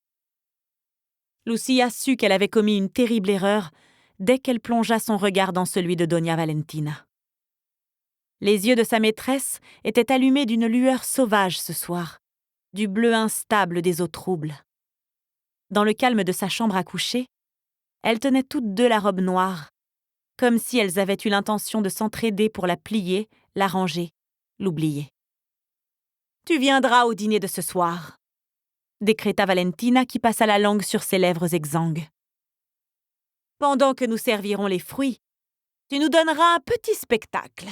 Lucia sut qu'elle avait commis une terrible erreur dès qu'elle plongea son regard dans celui de Doña Valentina. Les yeux de sa maîtresse étaient allumés d'une lueur sauvage ce soir, du bleu instable des eaux troubles. Dans le calme de sa chambre à coucher, elles tenaient toutes 2 la robe noire, comme si elles avaient eu l'intention de s'entraider pour la plier, la ranger, l'oublier. « Tu viendras au dîner de ce soir », décréta Valentina qui passa la langue sur ses lèvres exsangues. « Pendant que nous servirons les fruits, tu nous donneras un petit spectacle. »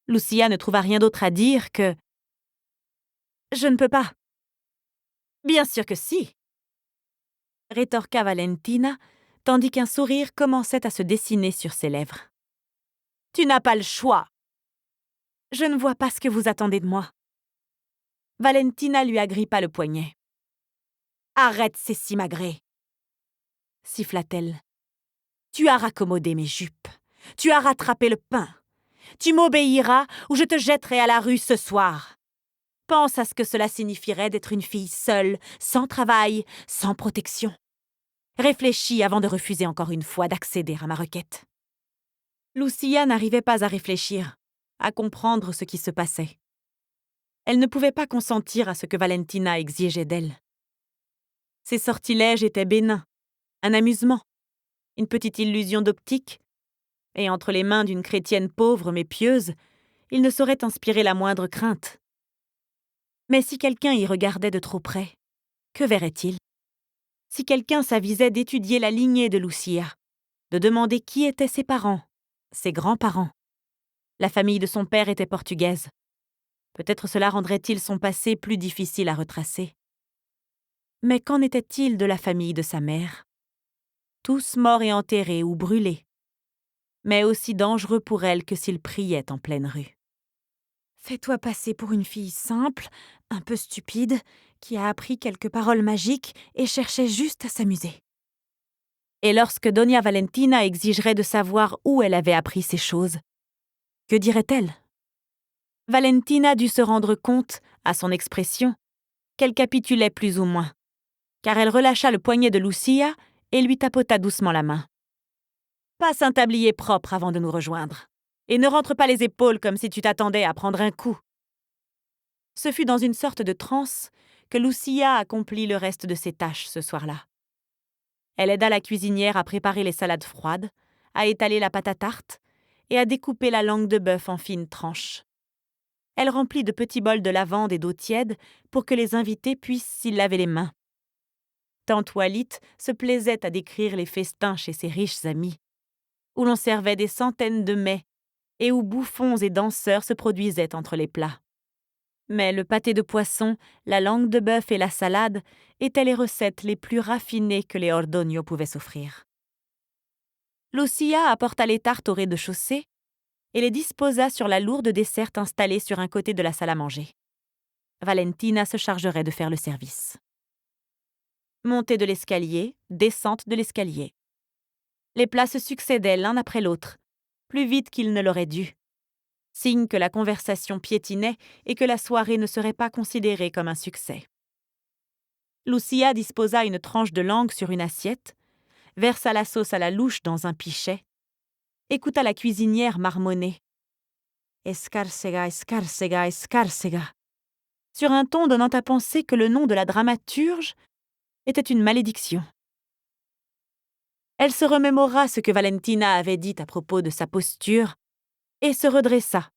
Lucia ne trouva rien d'autre à dire que « Je ne peux pas. »« Bien sûr que si !» rétorqua Valentina, tandis qu'un sourire commençait à se dessiner sur ses lèvres. « Tu n'as pas le choix. »« Je ne vois pas ce que vous attendez de moi. » Valentina lui agrippa le poignet. « Arrête ces simagrées !» siffla-t-elle. « Tu as raccommodé mes jupes. Tu as rattrapé le pain. Tu m'obéiras ou je te jetterai à la rue ce soir. Pense à ce que cela signifierait d'être une fille seule, sans travail, sans protection. Réfléchis avant de refuser encore une fois d'accéder à ma requête. » Lucia n'arrivait pas à réfléchir, à comprendre ce qui se passait. Elle ne pouvait pas consentir à ce que Valentina exigeait d'elle. Ses sortilèges étaient bénins, un amusement, une petite illusion d'optique, et entre les mains d'une chrétienne pauvre mais pieuse, il ne saurait inspirer la moindre crainte. Mais si quelqu'un y regardait de trop près, que verrait-il? Si quelqu'un s'avisait d'étudier la lignée de Lucia, de demander qui étaient ses parents, ses grands-parents. La famille de son père était portugaise. Peut-être cela rendrait-il son passé plus difficile à retracer. Mais qu'en était-il de la famille de sa mère? Tous morts et enterrés ou brûlés, mais aussi dangereux pour elle que s'ils priaient en pleine rue. Fais-toi passer pour une fille simple, un peu stupide, qui a appris quelques paroles magiques et cherchait juste à s'amuser. Et lorsque Doña Valentina exigerait de savoir où elle avait appris ces choses, que dirait-elle? Valentina dut se rendre compte, à son expression, qu'elle capitulait plus ou moins, car elle relâcha le poignet de Lucia et lui tapota doucement la main. « Passe un tablier propre avant de nous rejoindre, et ne rentre pas les épaules comme si tu t'attendais à prendre un coup. » Ce fut dans une sorte de transe que Lucia accomplit le reste de ses tâches ce soir-là. Elle aida la cuisinière à préparer les salades froides, à étaler la pâte à tarte et à découper la langue de bœuf en fines tranches. Elle remplit de petits bols de lavande et d'eau tiède pour que les invités puissent s'y laver les mains. Tante Wallit se plaisait à décrire les festins chez ses riches amis, où l'on servait des centaines de mets et où bouffons et danseurs se produisaient entre les plats. Mais le pâté de poisson, la langue de bœuf et la salade étaient les recettes les plus raffinées que les Ordoño pouvaient s'offrir. Lucia apporta les tartes au rez-de-chaussée et les disposa sur la lourde desserte installée sur un côté de la salle à manger. Valentina se chargerait de faire le service. Montée de l'escalier, descente de l'escalier. Les plats se succédaient l'un après l'autre, plus vite qu'ils ne l'auraient dû. Signe que la conversation piétinait et que la soirée ne serait pas considérée comme un succès. Lucia disposa une tranche de langue sur une assiette, versa la sauce à la louche dans un pichet, écouta la cuisinière marmonner « Escárcega, escárcega, escárcega » sur un ton donnant à penser que le nom de la dramaturge était une malédiction. Elle se remémora ce que Valentina avait dit à propos de sa posture et se redressa.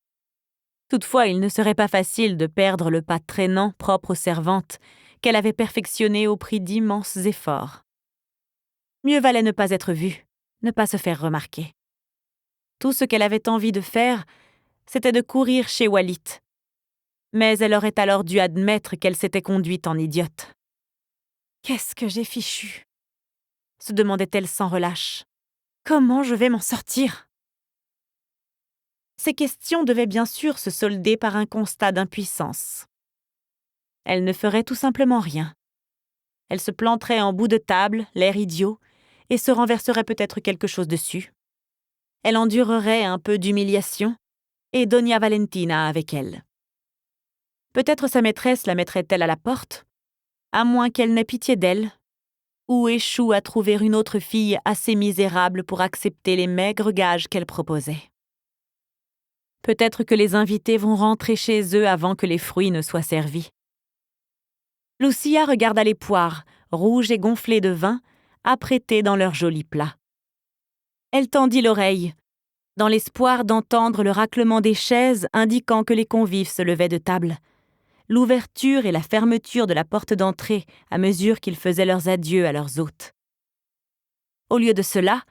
Toutefois, il ne serait pas facile de perdre le pas traînant propre aux servantes qu'elle avait perfectionné au prix d'immenses efforts. Mieux valait ne pas être vue, ne pas se faire remarquer. Tout ce qu'elle avait envie de faire, c'était de courir chez Wallit. Mais elle aurait alors dû admettre qu'elle s'était conduite en idiote. « Qu'est-ce que j'ai fichu ?» se demandait-elle sans relâche. « Comment je vais m'en sortir ?» Ces questions devaient bien sûr se solder par un constat d'impuissance. Elle ne ferait tout simplement rien. Elle se planterait en bout de table, l'air idiot, et se renverserait peut-être quelque chose dessus. Elle endurerait un peu d'humiliation, et Doña Valentina avec elle. Peut-être sa maîtresse la mettrait-elle à la porte, à moins qu'elle n'ait pitié d'elle, ou échoue à trouver une autre fille assez misérable pour accepter les maigres gages qu'elle proposait. Peut-être que les invités vont rentrer chez eux avant que les fruits ne soient servis. Lucia regarda les poires, rouges et gonflées de vin, apprêtées dans leurs jolis plats. Elle tendit l'oreille, dans l'espoir d'entendre le raclement des chaises indiquant que les convives se levaient de table, l'ouverture et la fermeture de la porte d'entrée à mesure qu'ils faisaient leurs adieux à leurs hôtes. Au lieu de cela,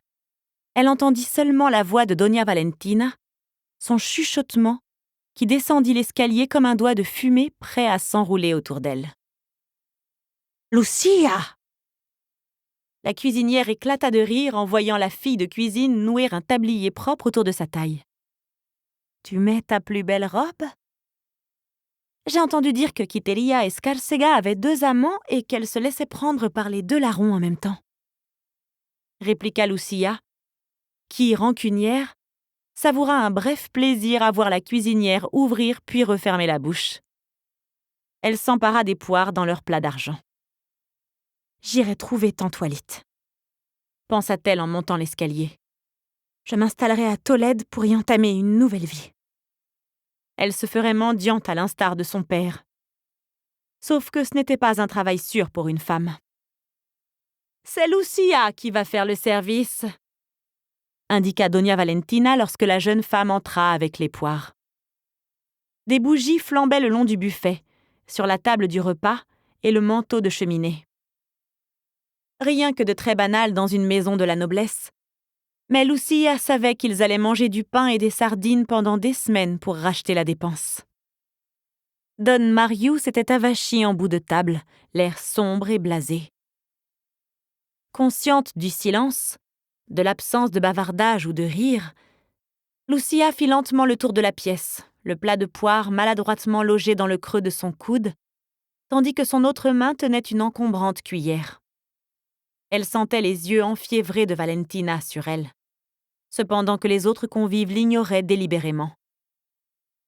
elle entendit seulement la voix de Doña Valentina, son chuchotement qui descendit l'escalier comme un doigt de fumée prêt à s'enrouler autour d'elle. « Lucia !» La cuisinière éclata de rire en voyant la fille de cuisine nouer un tablier propre autour de sa taille. « Tu mets ta plus belle robe ? J'ai entendu dire que Quiteria Escárcega avait 2 amants et qu'elle se laissait prendre par les 2 larrons en même temps. » répliqua Lucia, qui, rancunière, savoura un bref plaisir à voir la cuisinière ouvrir puis refermer la bouche. Elle s'empara des poires dans leur plat d'argent. « J'irai trouver tante Wallit, » pensa-t-elle en montant l'escalier. « Je m'installerai à Tolède pour y entamer une nouvelle vie. » Elle se ferait mendiante à l'instar de son père. Sauf que ce n'était pas un travail sûr pour une femme. C'est Lucia qui va faire le service, indiqua Doña Valentina lorsque la jeune femme entra avec les poires. Des bougies flambaient le long du buffet, sur la table du repas et le manteau de cheminée. Rien que de très banal dans une maison de la noblesse, mais Lucia savait qu'ils allaient manger du pain et des sardines pendant des semaines pour racheter la dépense. Don Marius s'était avachi en bout de table, l'air sombre et blasé. Consciente du silence, de l'absence de bavardage ou de rire, Lucia fit lentement le tour de la pièce, le plat de poire maladroitement logé dans le creux de son coude, tandis que son autre main tenait une encombrante cuillère. Elle sentait les yeux enfiévrés de Valentina sur elle, cependant que les autres convives l'ignoraient délibérément.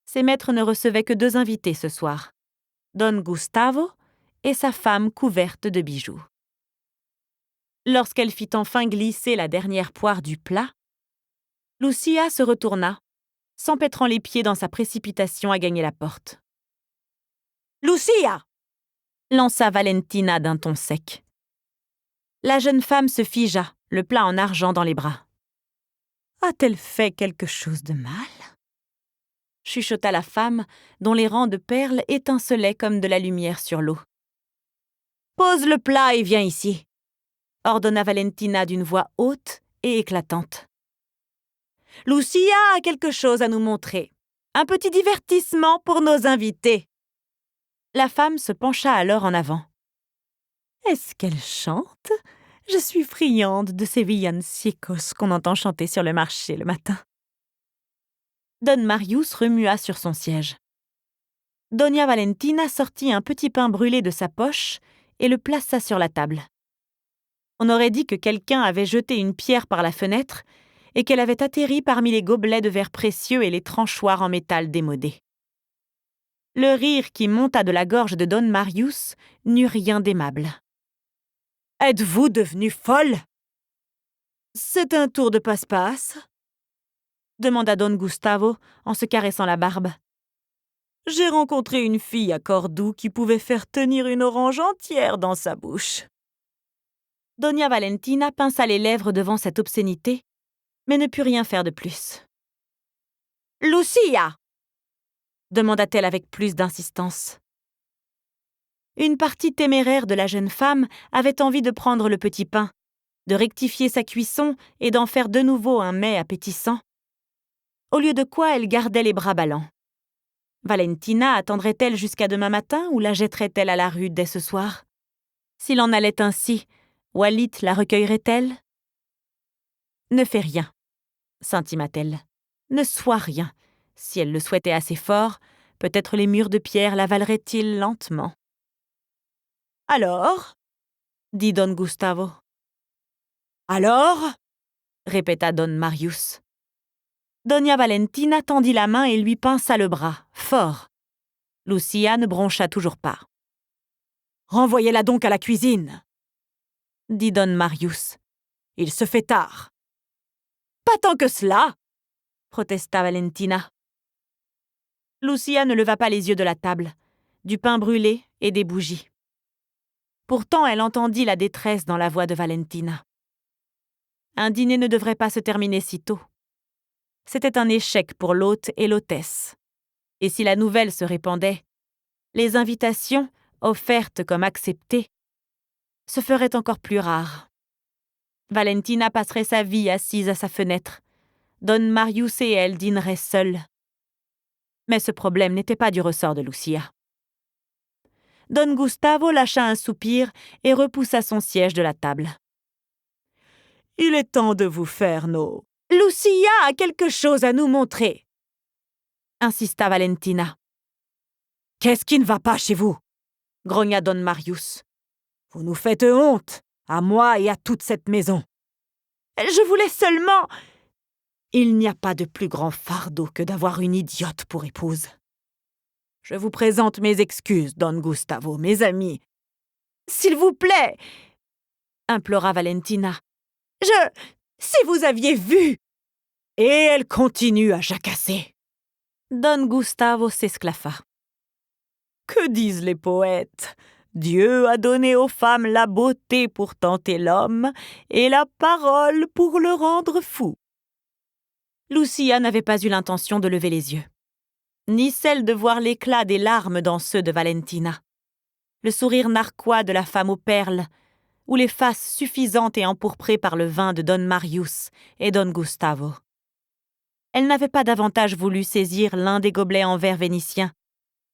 Ses maîtres ne recevaient que 2 invités ce soir, Don Gustavo et sa femme couverte de bijoux. Lorsqu'elle fit enfin glisser la dernière poire du plat, Lucia se retourna, s'empêtrant les pieds dans sa précipitation à gagner la porte. « Lucia !» lança Valentina d'un ton sec. La jeune femme se figea, le plat en argent dans les bras. « A-t-elle fait quelque chose de mal ?» chuchota la femme, dont les rangs de perles étincelaient comme de la lumière sur l'eau. « Pose le plat et viens ici !» ordonna Valentina d'une voix haute et éclatante. « Lucia a quelque chose à nous montrer. Un petit divertissement pour nos invités. » La femme se pencha alors en avant. « Est-ce qu'elle chante ? Je suis friande de ces villancicos qu'on entend chanter sur le marché le matin. » Don Marius remua sur son siège. Doña Valentina sortit un petit pain brûlé de sa poche et le plaça sur la table. On aurait dit que quelqu'un avait jeté une pierre par la fenêtre et qu'elle avait atterri parmi les gobelets de verre précieux et les tranchoirs en métal démodé. Le rire qui monta de la gorge de Don Marius n'eut rien d'aimable. « Êtes-vous devenue folle ?»« C'est un tour de passe-passe ?» demanda Don Gustavo en se caressant la barbe. « J'ai rencontré une fille à Cordoue qui pouvait faire tenir une orange entière dans sa bouche. » Doña Valentina pinça les lèvres devant cette obscénité, mais ne put rien faire de plus. « Lucia !» demanda-t-elle avec plus d'insistance. Une partie téméraire de la jeune femme avait envie de prendre le petit pain, de rectifier sa cuisson et d'en faire de nouveau un mets appétissant, au lieu de quoi elle gardait les bras ballants. Valentina attendrait-elle jusqu'à demain matin ou la jetterait-elle à la rue dès ce soir? S'il en allait ainsi, Wallit la recueillerait-elle? « Ne fais rien, s'intima-t-elle. Ne sois rien. Si elle le souhaitait assez fort, peut-être les murs de pierre l'avaleraient-ils lentement. »« Alors ?» dit Don Gustavo. « Alors ?» répéta Don Marius. Doña Valentina tendit la main et lui pinça le bras, fort. Lucia ne broncha toujours pas. « Renvoyez-la donc à la cuisine !» dit Don Marius. « Il se fait tard. »« Pas tant que cela !» protesta Valentina. Lucia ne leva pas les yeux de la table, du pain brûlé et des bougies. Pourtant, elle entendit la détresse dans la voix de Valentina. Un dîner ne devrait pas se terminer si tôt. C'était un échec pour l'hôte et l'hôtesse. Et si la nouvelle se répandait, les invitations, offertes comme acceptées, se feraient encore plus rares. Valentina passerait sa vie assise à sa fenêtre. Don Marius et elle dîneraient seuls. Mais ce problème n'était pas du ressort de Lucia. Don Gustavo lâcha un soupir et repoussa son siège de la table. « Il est temps de vous faire nos... »« Lucia a quelque chose à nous montrer !» insista Valentina. « Qu'est-ce qui ne va pas chez vous ?» grogna Don Marius. « Vous nous faites honte, à moi et à toute cette maison. »« Je voulais seulement... » « Il n'y a pas de plus grand fardeau que d'avoir une idiote pour épouse. Je vous présente mes excuses, Don Gustavo, mes amis. »« S'il vous plaît !» implora Valentina. « Si vous aviez vu !» Et elle continue à jacasser. Don Gustavo s'esclaffa. « Que disent les poètes ? Dieu a donné aux femmes la beauté pour tenter l'homme et la parole pour le rendre fou. » Lucia n'avait pas eu l'intention de lever les yeux, ni celle de voir l'éclat des larmes dans ceux de Valentina, le sourire narquois de la femme aux perles, ou les faces suffisantes et empourprées par le vin de Don Marius et Don Gustavo. Elle n'avait pas davantage voulu saisir l'un des gobelets en verre vénitien,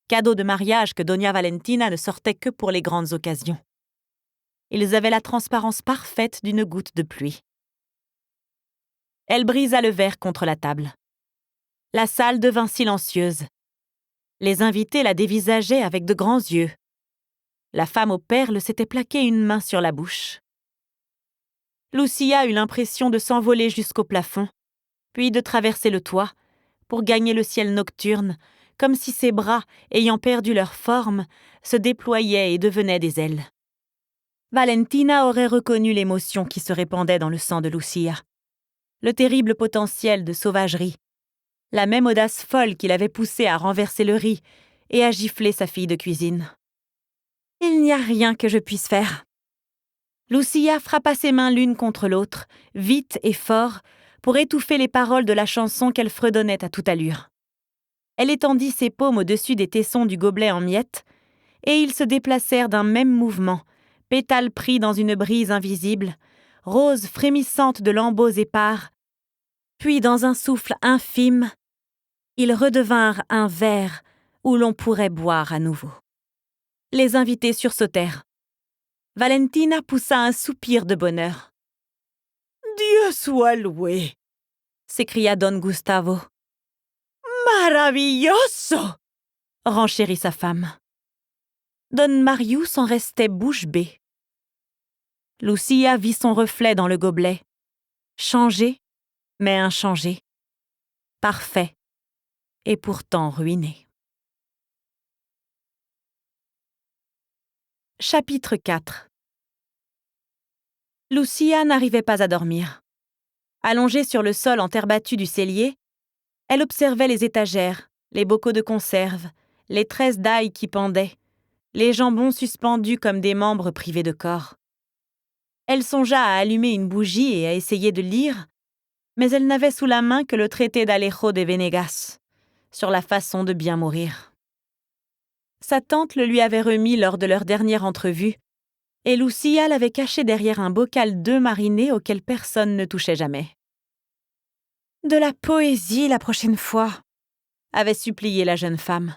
cadeau de mariage que Doña Valentina ne sortait que pour les grandes occasions. Ils avaient la transparence parfaite d'une goutte de pluie. Elle brisa le verre contre la table. La salle devint silencieuse. Les invités la dévisageaient avec de grands yeux. La femme aux perles s'était plaqué une main sur la bouche. Lucia eut l'impression de s'envoler jusqu'au plafond, puis de traverser le toit, pour gagner le ciel nocturne, comme si ses bras, ayant perdu leur forme, se déployaient et devenaient des ailes. Valentina aurait reconnu l'émotion qui se répandait dans le sang de Lucia, le terrible potentiel de sauvagerie, la même audace folle qui l'avait poussée à renverser le riz et à gifler sa fille de cuisine. « Il n'y a rien que je puisse faire. » Lucia frappa ses mains l'une contre l'autre, vite et fort, pour étouffer les paroles de la chanson qu'elle fredonnait à toute allure. Elle étendit ses paumes au-dessus des tessons du gobelet en miettes, et ils se déplacèrent d'un même mouvement, pétales pris dans une brise invisible, roses frémissantes de lambeaux épars, puis dans un souffle infime, ils redevinrent un verre où l'on pourrait boire à nouveau. Les invités sursautèrent. Valentina poussa un soupir de bonheur. « Dieu soit loué !» s'écria Don Gustavo. « Maravilloso !» renchérit sa femme. Don Marius en restait bouche bée. Lucia vit son reflet dans le gobelet, changé, mais inchangé, parfait, et pourtant ruiné. Chapitre 4. Lucia n'arrivait pas à dormir. Allongée sur le sol en terre battue du cellier, elle observait les étagères, les bocaux de conserve, les tresses d'ail qui pendaient, les jambons suspendus comme des membres privés de corps. Elle songea à allumer une bougie et à essayer de lire, mais elle n'avait sous la main que le traité d'Alejo de Venegas, sur la façon de bien mourir. Sa tante le lui avait remis lors de leur dernière entrevue, et Lucia l'avait caché derrière un bocal d'œufs marinés auquel personne ne touchait jamais. « De la poésie la prochaine fois !» avait supplié la jeune femme.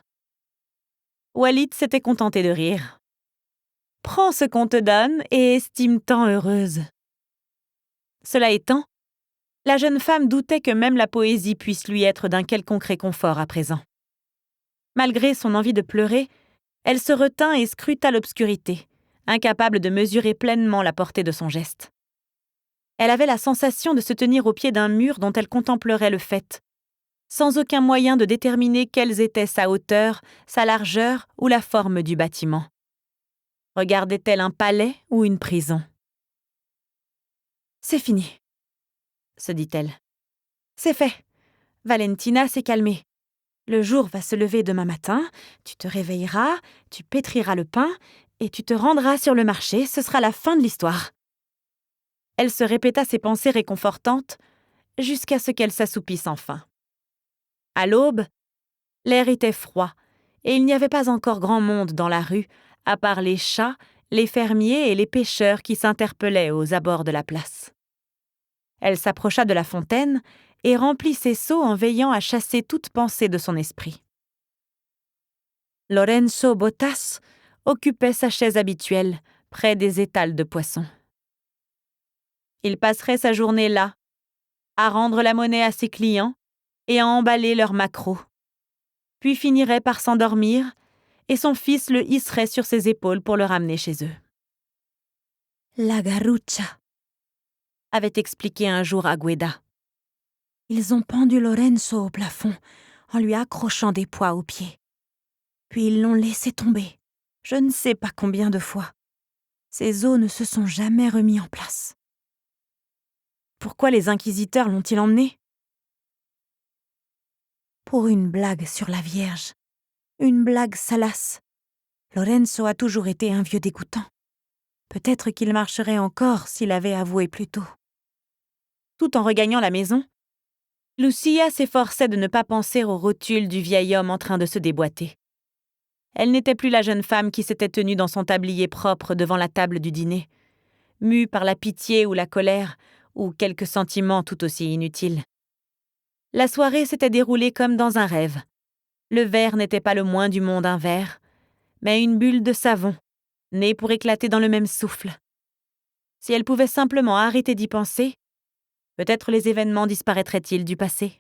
Walid s'était contenté de rire. « Prends ce qu'on te donne et estime-t'en heureuse. » Cela étant, la jeune femme doutait que même la poésie puisse lui être d'un quelconque réconfort à présent. Malgré son envie de pleurer, elle se retint et scruta l'obscurité, incapable de mesurer pleinement la portée de son geste. Elle avait la sensation de se tenir au pied d'un mur dont elle contemplerait le faîte, sans aucun moyen de déterminer quelles étaient sa hauteur, sa largeur ou la forme du bâtiment. Regardait-elle un palais ou une prison ? « C'est fini, » se dit-elle. « C'est fait. Valentina s'est calmée. Le jour va se lever demain matin, tu te réveilleras, tu pétriras le pain et tu te rendras sur le marché, ce sera la fin de l'histoire. » Elle se répéta ces pensées réconfortantes jusqu'à ce qu'elle s'assoupisse enfin. À l'aube, l'air était froid et il n'y avait pas encore grand monde dans la rue, à part les chats, les fermiers et les pêcheurs qui s'interpellaient aux abords de la place. Elle s'approcha de la fontaine et remplit ses seaux en veillant à chasser toute pensée de son esprit. Lorenzo Bottas occupait sa chaise habituelle, près des étals de poissons. Il passerait sa journée là, à rendre la monnaie à ses clients et à emballer leurs maquereaux, puis finirait par s'endormir et son fils le hisserait sur ses épaules pour le ramener chez eux. « La garrucha », avait expliqué un jour Agueda. Ils ont pendu Lorenzo au plafond en lui accrochant des poids aux pieds. Puis ils l'ont laissé tomber, je ne sais pas combien de fois. Ses os ne se sont jamais remis en place. Pourquoi les inquisiteurs l'ont-ils emmené ? Pour une blague sur la Vierge, une blague salace. Lorenzo a toujours été un vieux dégoûtant. Peut-être qu'il marcherait encore s'il avait avoué plus tôt. » Tout en regagnant la maison, Lucia s'efforçait de ne pas penser aux rotules du vieil homme en train de se déboîter. Elle n'était plus la jeune femme qui s'était tenue dans son tablier propre devant la table du dîner, mue par la pitié ou la colère, ou quelques sentiments tout aussi inutiles. La soirée s'était déroulée comme dans un rêve. Le verre n'était pas le moins du monde un verre, mais une bulle de savon, née pour éclater dans le même souffle. Si elle pouvait simplement arrêter d'y penser, peut-être les événements disparaîtraient-ils du passé.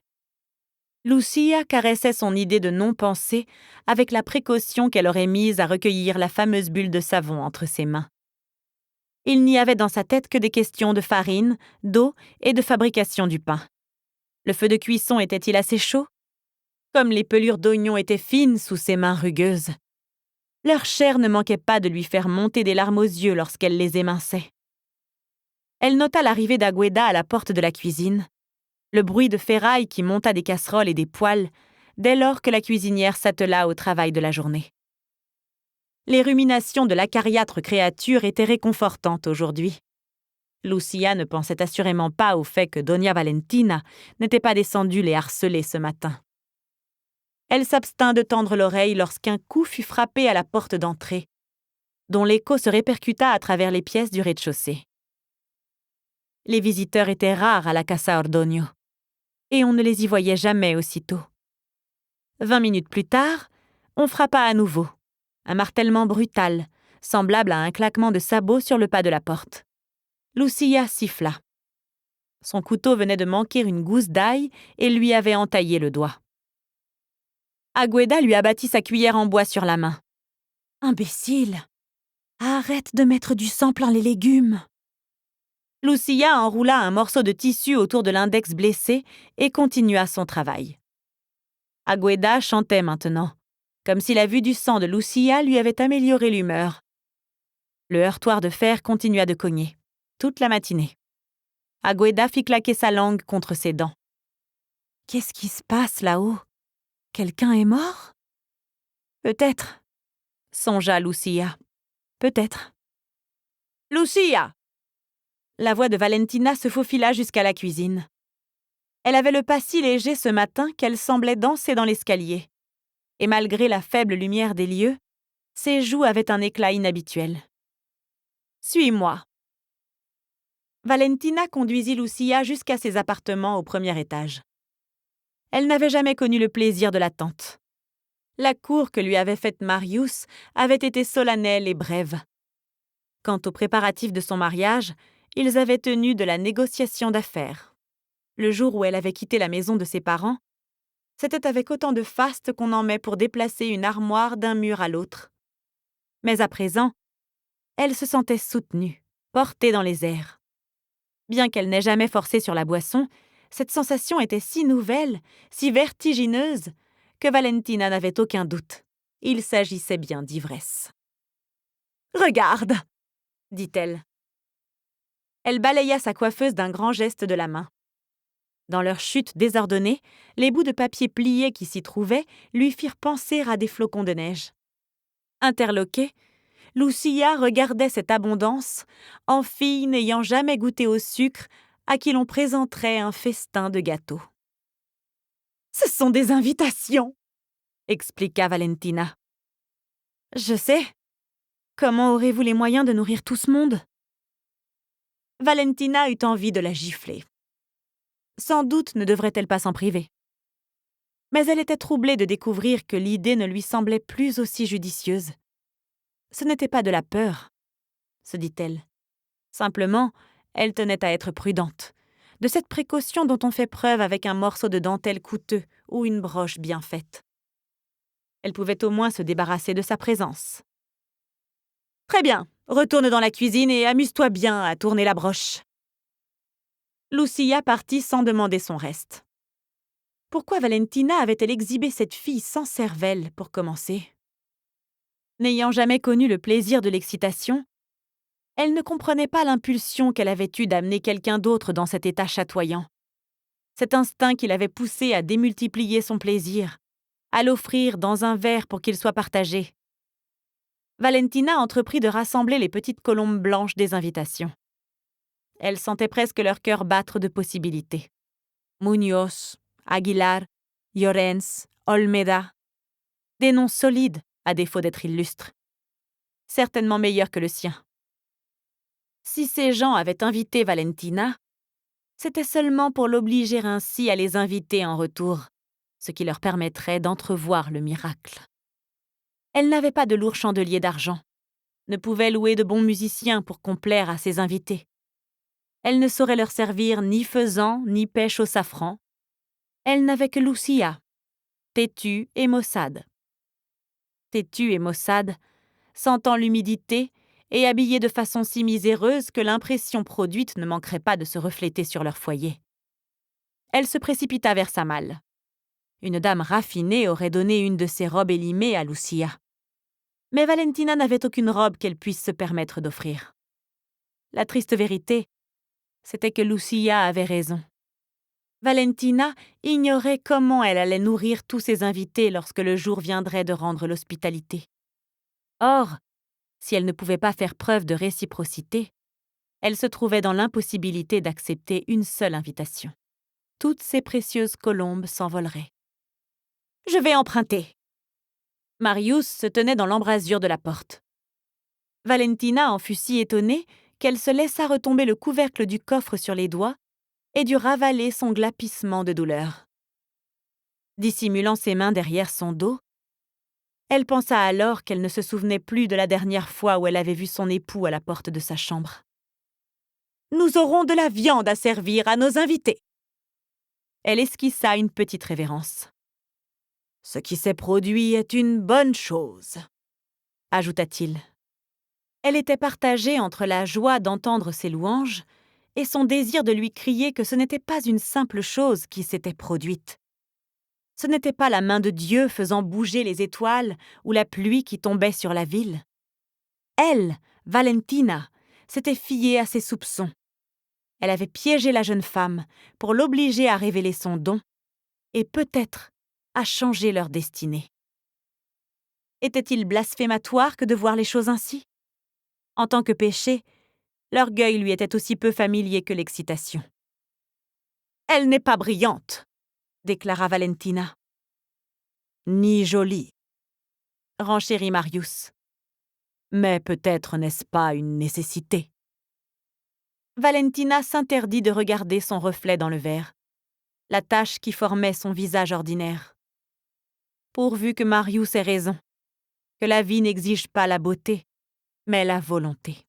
Lucia caressait son idée de non-pensée avec la précaution qu'elle aurait mise à recueillir la fameuse bulle de savon entre ses mains. Il n'y avait dans sa tête que des questions de farine, d'eau et de fabrication du pain. Le feu de cuisson était-il assez chaud? Comme les pelures d'oignons étaient fines sous ses mains rugueuses. Leur chair ne manquait pas de lui faire monter des larmes aux yeux lorsqu'elle les éminçait. Elle nota l'arrivée d'Agueda à la porte de la cuisine, le bruit de ferraille qui monta des casseroles et des poêles, dès lors que la cuisinière s'attela au travail de la journée. Les ruminations de l'acariâtre créature étaient réconfortantes aujourd'hui. Lucia ne pensait assurément pas au fait que Doña Valentina n'était pas descendue les harceler ce matin. Elle s'abstint de tendre l'oreille lorsqu'un coup fut frappé à la porte d'entrée, dont l'écho se répercuta à travers les pièces du rez-de-chaussée. Les visiteurs étaient rares à la Casa Ordoño, et on ne les y voyait jamais aussitôt. 20 minutes plus tard, on frappa à nouveau, un martèlement brutal, semblable à un claquement de sabots sur le pas de la porte. Lucia siffla. Son couteau venait de manquer une gousse d'ail et lui avait entaillé le doigt. Agueda lui abattit sa cuillère en bois sur la main. « Imbécile! Arrête de mettre du sang plein les légumes !» Lucia enroula un morceau de tissu autour de l'index blessé et continua son travail. Agueda chantait maintenant, comme si la vue du sang de Lucia lui avait amélioré l'humeur. Le heurtoir de fer continua de cogner, toute la matinée. Agueda fit claquer sa langue contre ses dents. « Qu'est-ce qui se passe là-haut? Quelqu'un est mort? » « Peut-être, » songea Lucia. « Peut-être. »« Lucia !» La voix de Valentina se faufila jusqu'à la cuisine. Elle avait le pas si léger ce matin qu'elle semblait danser dans l'escalier. Et malgré la faible lumière des lieux, ses joues avaient un éclat inhabituel. « Suis-moi. » Valentina conduisit Lucia jusqu'à ses appartements au premier étage. Elle n'avait jamais connu le plaisir de l'attente. La cour que lui avait faite Marius avait été solennelle et brève. Quant aux préparatifs de son mariage, ils avaient tenu de la négociation d'affaires. Le jour où elle avait quitté la maison de ses parents, c'était avec autant de faste qu'on en met pour déplacer une armoire d'un mur à l'autre. Mais à présent, elle se sentait soutenue, portée dans les airs. Bien qu'elle n'ait jamais forcé sur la boisson, cette sensation était si nouvelle, si vertigineuse, que Valentina n'avait aucun doute. Il s'agissait bien d'ivresse. « Regarde !» dit-elle. Elle balaya sa coiffeuse d'un grand geste de la main. Dans leur chute désordonnée, les bouts de papier pliés qui s'y trouvaient lui firent penser à des flocons de neige. Interloquée, Lucia regardait cette abondance, en fille n'ayant jamais goûté au sucre, à qui l'on présenterait un festin de gâteaux. « Ce sont des invitations !» expliqua Valentina. « Je sais. Comment aurez-vous les moyens de nourrir tout ce monde ?» Valentina eut envie de la gifler. Sans doute ne devrait-elle pas s'en priver. Mais elle était troublée de découvrir que l'idée ne lui semblait plus aussi judicieuse. Ce n'était pas de la peur, se dit-elle. Simplement, elle tenait à être prudente, de cette précaution dont on fait preuve avec un morceau de dentelle coûteux ou une broche bien faite. Elle pouvait au moins se débarrasser de sa présence. « Très bien, retourne dans la cuisine et amuse-toi bien à tourner la broche. » Lucia partit sans demander son reste. Pourquoi Valentina avait-elle exhibé cette fille sans cervelle, pour commencer? N'ayant jamais connu le plaisir de l'excitation, elle ne comprenait pas l'impulsion qu'elle avait eue d'amener quelqu'un d'autre dans cet état chatoyant. Cet instinct qui l'avait poussée à démultiplier son plaisir, à l'offrir dans un verre pour qu'il soit partagé. Valentina entreprit de rassembler les petites colombes blanches des invitations. Elle sentait presque leur cœur battre de possibilités. Muñoz, Aguilar, Llorens, Olmeda. Des noms solides, à défaut d'être illustres. Certainement meilleurs que le sien. Si ces gens avaient invité Valentina, c'était seulement pour l'obliger ainsi à les inviter en retour, ce qui leur permettrait d'entrevoir le miracle. Elle n'avait pas de lourds chandeliers d'argent, ne pouvait louer de bons musiciens pour complaire à ses invités. Elle ne saurait leur servir ni faisan ni pêche au safran. Elle n'avait que Lucia, têtue et maussade. Têtue et maussade, sentant l'humidité et habillée de façon si miséreuse que l'impression produite ne manquerait pas de se refléter sur leur foyer. Elle se précipita vers sa malle. Une dame raffinée aurait donné une de ses robes élimées à Lucia. Mais Valentina n'avait aucune robe qu'elle puisse se permettre d'offrir. La triste vérité, c'était que Lucia avait raison. Valentina ignorait comment elle allait nourrir tous ses invités lorsque le jour viendrait de rendre l'hospitalité. Or, si elle ne pouvait pas faire preuve de réciprocité, elle se trouvait dans l'impossibilité d'accepter une seule invitation. Toutes ces précieuses colombes s'envoleraient. « Je vais emprunter !» Marius se tenait dans l'embrasure de la porte. Valentina en fut si étonnée qu'elle se laissa retomber le couvercle du coffre sur les doigts et dut ravaler son glapissement de douleur. Dissimulant ses mains derrière son dos, elle pensa alors qu'elle ne se souvenait plus de la dernière fois où elle avait vu son époux à la porte de sa chambre. « Nous aurons de la viande à servir à nos invités !» Elle esquissa une petite révérence. « Ce qui s'est produit est une bonne chose », ajouta-t-il. Elle était partagée entre la joie d'entendre ses louanges et son désir de lui crier que ce n'était pas une simple chose qui s'était produite. Ce n'était pas la main de Dieu faisant bouger les étoiles ou la pluie qui tombait sur la ville. Elle, Valentina, s'était fiée à ses soupçons. Elle avait piégé la jeune femme pour l'obliger à révéler son don et peut-être à changer leur destinée. Était-il blasphématoire que de voir les choses ainsi ? En tant que péché, l'orgueil lui était aussi peu familier que l'excitation. « Elle n'est pas brillante !» déclara Valentina. « Ni jolie !» renchérit Marius. « Mais peut-être n'est-ce pas une nécessité ?» Valentina s'interdit de regarder son reflet dans le verre, la tache qui formait son visage ordinaire. Pourvu que Marius ait raison, que la vie n'exige pas la beauté, mais la volonté.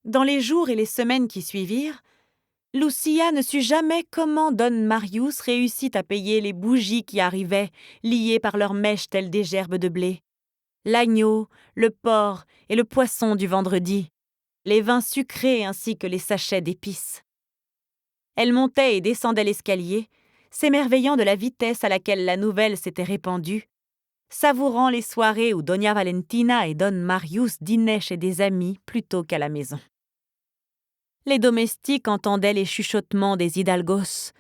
Dans les jours et les semaines qui suivirent, Lucia ne sut jamais comment Don Marius réussit à payer les bougies qui arrivaient, liées par leurs mèches telles des gerbes de blé, l'agneau, le porc et le poisson du vendredi, les vins sucrés ainsi que les sachets d'épices. Elle montait et descendait l'escalier, s'émerveillant de la vitesse à laquelle la nouvelle s'était répandue, savourant les soirées où Doña Valentina et Don Marius dînaient chez des amis plutôt qu'à la maison. Les domestiques entendaient les chuchotements des hidalgos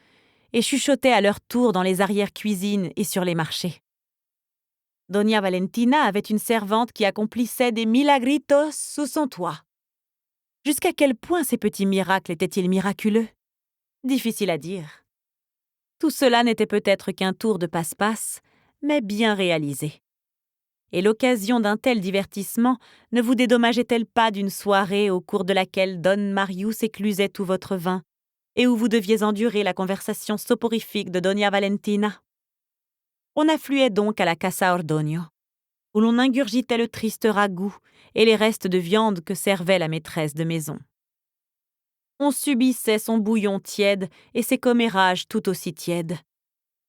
et chuchotaient à leur tour dans les arrière-cuisines et sur les marchés. Doña Valentina avait une servante qui accomplissait des milagritos sous son toit. Jusqu'à quel point ces petits miracles étaient-ils miraculeux ? Difficile à dire. Tout cela n'était peut-être qu'un tour de passe-passe, mais bien réalisé. Et l'occasion d'un tel divertissement ne vous dédommageait-elle pas d'une soirée au cours de laquelle Don Marius éclusait tout votre vin et où vous deviez endurer la conversation soporifique de Doña Valentina ? On affluait donc à la Casa Ordoño, où l'on ingurgitait le triste ragoût et les restes de viande que servait la maîtresse de maison. On subissait son bouillon tiède et ses commérages tout aussi tièdes.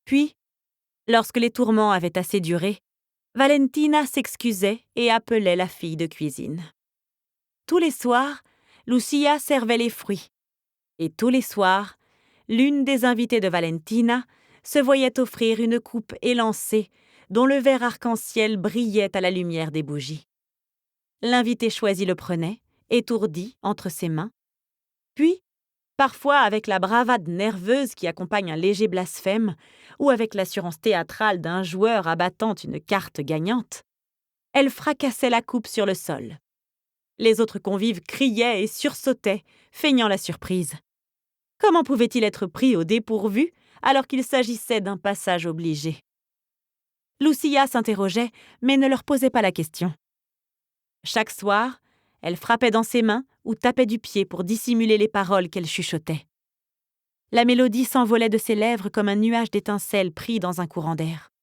Puis, lorsque les tourments avaient assez duré, Valentina s'excusait et appelait la fille de cuisine. Tous les soirs, Lucia servait les fruits. Et tous les soirs, l'une des invitées de Valentina se voyait offrir une coupe élancée dont le verre arc-en-ciel brillait à la lumière des bougies. L'invité choisi le prenait, étourdi, entre ses mains. Puis, parfois avec la bravade nerveuse qui accompagne un léger blasphème, ou avec l'assurance théâtrale d'un joueur abattant une carte gagnante, Elle fracassait la coupe sur le sol. Les autres convives criaient et sursautaient, feignant la surprise. Comment pouvait-il être pris au dépourvu alors qu'il s'agissait d'un passage obligé? Lucia s'interrogeait, mais ne leur posait pas la question. Chaque soir, elle frappait dans ses mains ou tapait du pied pour dissimuler les paroles qu'elle chuchotait. La mélodie s'envolait de ses lèvres comme un nuage d'étincelles pris dans un courant d'air.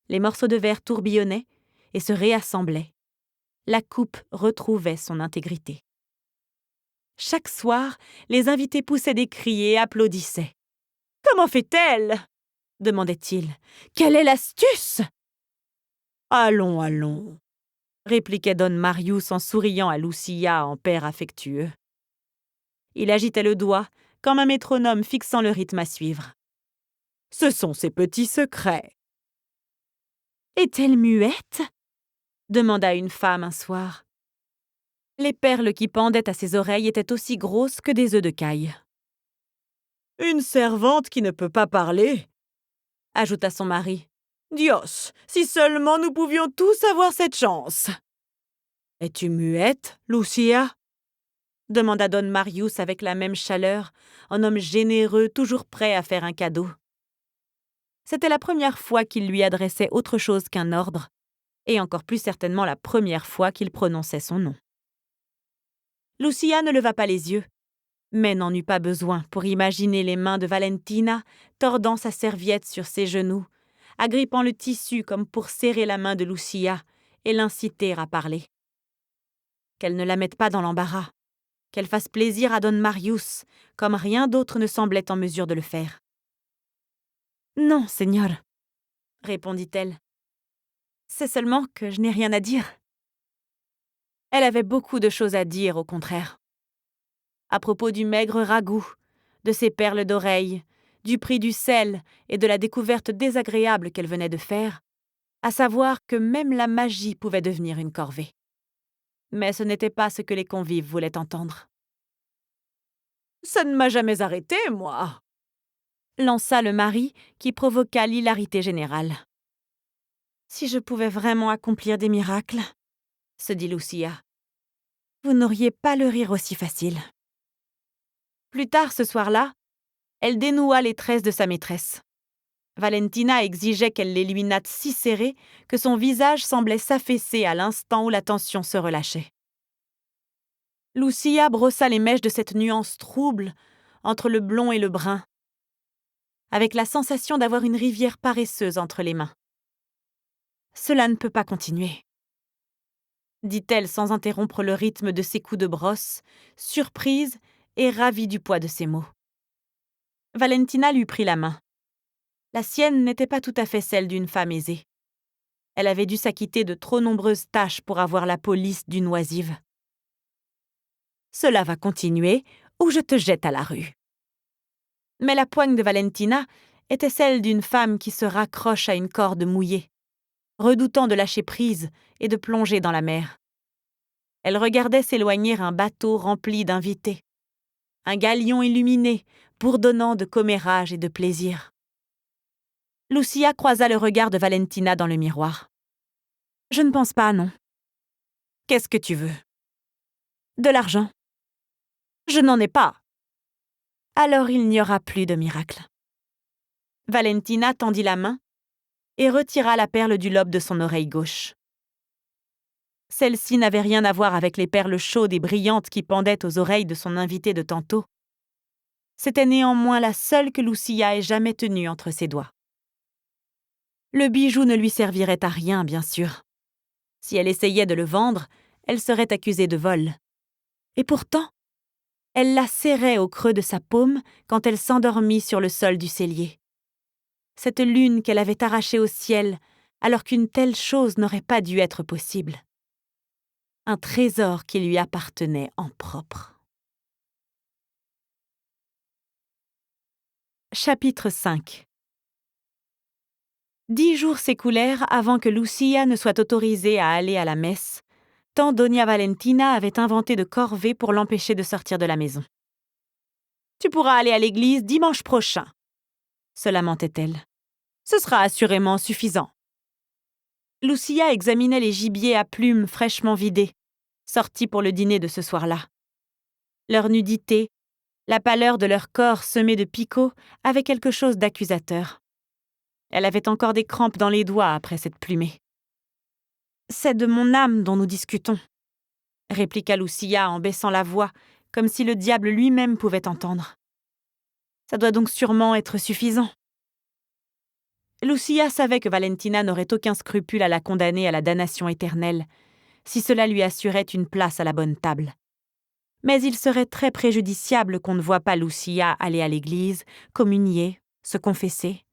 Les morceaux de verre tourbillonnaient et se réassemblaient. La coupe retrouvait son intégrité. Chaque soir, les invités poussaient des cris et applaudissaient. « Comment fait-elle » demandait-il. « Quelle est l'astuce ?»« Allons, allons » répliquait Don Marius en souriant à Lucia en père affectueux. Il agitait le doigt, comme un métronome fixant le rythme à suivre. « Ce sont ses petits secrets. »« Est-elle muette ?» demanda une femme un soir. Les perles qui pendaient à ses oreilles étaient aussi grosses que des œufs de caille. « Une servante qui ne peut pas parler ?» ajouta son mari. « Dios, si seulement nous pouvions tous avoir cette chance !»« Es-tu muette, Lucia ?» demanda Don Marius avec la même chaleur, en homme généreux toujours prêt à faire un cadeau. C'était la première fois qu'il lui adressait autre chose qu'un ordre, et encore plus certainement la première fois qu'il prononçait son nom. Lucia ne leva pas les yeux, mais n'en eut pas besoin pour imaginer les mains de Valentina tordant sa serviette sur ses genoux, agrippant le tissu comme pour serrer la main de Lucia et l'inciter à parler. Qu'elle ne la mette pas dans l'embarras, qu'elle fasse plaisir à Don Marius, comme rien d'autre ne semblait en mesure de le faire. « Non, Seigneur, » répondit-elle. « C'est seulement que je n'ai rien à dire. » Elle avait beaucoup de choses à dire, au contraire. À propos du maigre ragoût, de ses perles d'oreille, du prix du sel et de la découverte désagréable qu'elle venait de faire, à savoir que même la magie pouvait devenir une corvée. Mais ce n'était pas ce que les convives voulaient entendre. « Ça ne m'a jamais arrêté, moi !» lança le mari qui provoqua l'hilarité générale. « Si je pouvais vraiment accomplir des miracles, » se dit Lucia, « vous n'auriez pas le rire aussi facile. » Plus tard ce soir-là, elle dénoua les tresses de sa maîtresse. Valentina exigeait qu'elle les lui natte si serrées que son visage semblait s'affaisser à l'instant où la tension se relâchait. Lucia brossa les mèches de cette nuance trouble entre le blond et le brun, avec la sensation d'avoir une rivière paresseuse entre les mains. « Cela ne peut pas continuer, » dit-elle sans interrompre le rythme de ses coups de brosse, surprise et ravie du poids de ses mots. Valentina lui prit la main. La sienne n'était pas tout à fait celle d'une femme aisée. Elle avait dû s'acquitter de trop nombreuses tâches pour avoir la police d'une oisive. « Cela va continuer ou je te jette à la rue. » Mais la poigne de Valentina était celle d'une femme qui se raccroche à une corde mouillée, redoutant de lâcher prise et de plonger dans la mer. Elle regardait s'éloigner un bateau rempli d'invités, un galion illuminé, bourdonnant de commérage et de plaisir. Lucia croisa le regard de Valentina dans le miroir. « Je ne pense pas, non. »« Qu'est-ce que tu veux ?»« De l'argent. »« Je n'en ai pas. » Alors il n'y aura plus de miracle. Valentina tendit la main et retira la perle du lobe de son oreille gauche. Celle-ci n'avait rien à voir avec les perles chaudes et brillantes qui pendaient aux oreilles de son invité de tantôt. C'était néanmoins la seule que Lucia ait jamais tenue entre ses doigts. Le bijou ne lui servirait à rien, bien sûr. Si elle essayait de le vendre, elle serait accusée de vol. Et pourtant, elle la serrait au creux de sa paume quand elle s'endormit sur le sol du cellier. Cette lune qu'elle avait arrachée au ciel, alors qu'une telle chose n'aurait pas dû être possible. Un trésor qui lui appartenait en propre. Chapitre 5. 10 jours s'écoulèrent avant que Lucia ne soit autorisée à aller à la messe, tant Doña Valentina avait inventé de corvées pour l'empêcher de sortir de la maison. « Tu pourras aller à l'église dimanche prochain, » se lamentait-elle. « Ce sera assurément suffisant. » Lucia examinait les gibiers à plumes fraîchement vidés, sortis pour le dîner de ce soir-là. Leur nudité, la pâleur de leur corps semé de picots avaient quelque chose d'accusateur. Elle avait encore des crampes dans les doigts après s'être plumée. « C'est de mon âme dont nous discutons », répliqua Lucia en baissant la voix, comme si le diable lui-même pouvait entendre. « Ça doit donc sûrement être suffisant. » Lucia savait que Valentina n'aurait aucun scrupule à la condamner à la damnation éternelle, si cela lui assurait une place à la bonne table. Mais il serait très préjudiciable qu'on ne voie pas Lucia aller à l'église, communier, se confesser.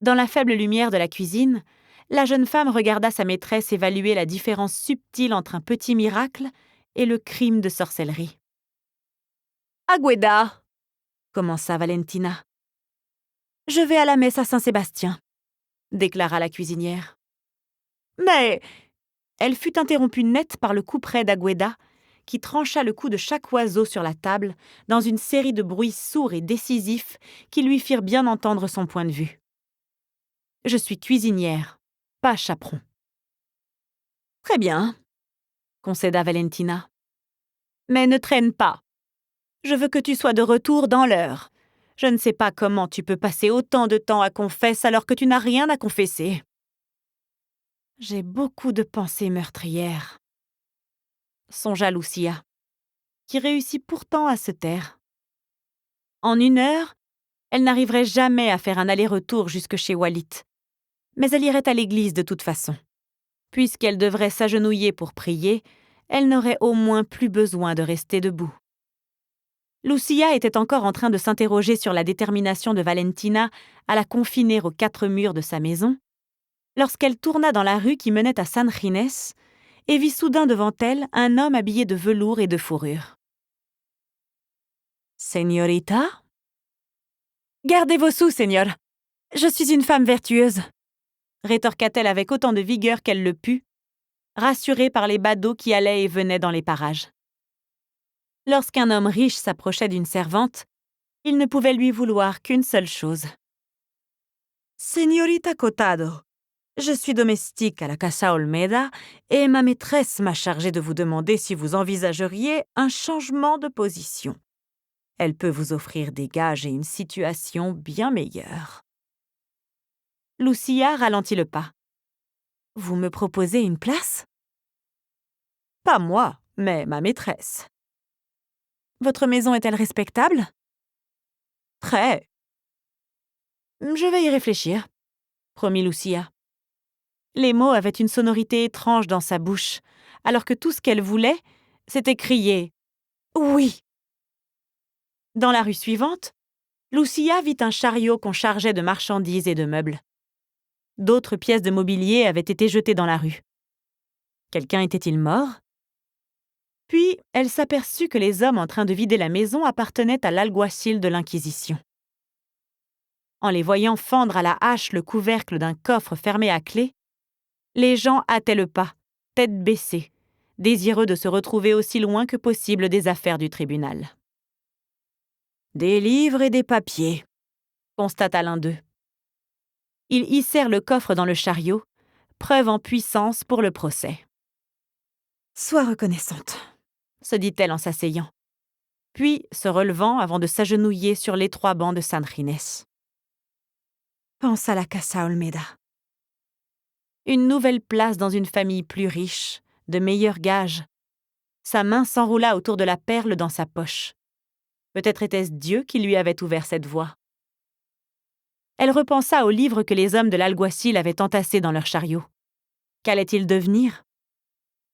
Dans la faible lumière de la cuisine, la jeune femme regarda sa maîtresse évaluer la différence subtile entre un petit miracle et le crime de sorcellerie. « Agueda !» commença Valentina. « Je vais à la messe à Saint-Sébastien », déclara la cuisinière. « Mais !» Elle fut interrompue net par le couperet d'Agueda, qui trancha le cou de chaque oiseau sur la table dans une série de bruits sourds et décisifs qui lui firent bien entendre son point de vue. « Je suis cuisinière, pas chaperon. »« Très bien, » concéda Valentina. « Mais ne traîne pas. Je veux que tu sois de retour dans l'heure. Je ne sais pas comment tu peux passer autant de temps à confesse alors que tu n'as rien à confesser. » « J'ai beaucoup de pensées meurtrières, » songea Lucia, qui réussit pourtant à se taire. En 1 heure, elle n'arriverait jamais à faire un aller-retour jusque chez Wallit, mais elle irait à l'église de toute façon. Puisqu'elle devrait s'agenouiller pour prier, elle n'aurait au moins plus besoin de rester debout. Lucia était encore en train de s'interroger sur la détermination de Valentina à la confiner aux 4 murs de sa maison, lorsqu'elle tourna dans la rue qui menait à San Ginés et vit soudain devant elle un homme habillé de velours et de fourrure. « Señorita ?»« Gardez vos sous, Seigneur. Je suis une femme vertueuse », rétorqua-t-elle avec autant de vigueur qu'elle le put, rassurée par les badauds qui allaient et venaient dans les parages. Lorsqu'un homme riche s'approchait d'une servante, il ne pouvait lui vouloir qu'une seule chose. « Señorita Cotado, je suis domestique à la Casa Olmeda et ma maîtresse m'a chargée de vous demander si vous envisageriez un changement de position. Elle peut vous offrir des gages et une situation bien meilleure. » Lucia ralentit le pas. « Vous me proposez une place ? » ?»« Pas moi, mais ma maîtresse. »« Votre maison est-elle respectable ? » ?»« Très. »« Je vais y réfléchir, » promit Lucia. Les mots avaient une sonorité étrange dans sa bouche, alors que tout ce qu'elle voulait, c'était crier « Oui !» Dans la rue suivante, Lucia vit un chariot qu'on chargeait de marchandises et de meubles. D'autres pièces de mobilier avaient été jetées dans la rue. Quelqu'un était-il mort ? Puis, elle s'aperçut que les hommes en train de vider la maison appartenaient à l'alguacil de l'Inquisition. En les voyant fendre à la hache le couvercle d'un coffre fermé à clé, les gens hâtaient le pas, tête baissée, désireux de se retrouver aussi loin que possible des affaires du tribunal. « Des livres et des papiers », constata l'un d'eux. Ils hissèrent le coffre dans le chariot, preuve en puissance pour le procès. « Sois reconnaissante », se dit-elle en s'asseyant, puis se relevant avant de s'agenouiller sur l'étroit banc de San Ginés. « Pense à la Casa Olmeda. » Une nouvelle place dans une famille plus riche, de meilleurs gages. Sa main s'enroula autour de la perle dans sa poche. Peut-être était-ce Dieu qui lui avait ouvert cette voie. Elle repensa aux livres que les hommes de l'alguacil avaient entassés dans leur chariot. Qu'allait-il devenir ?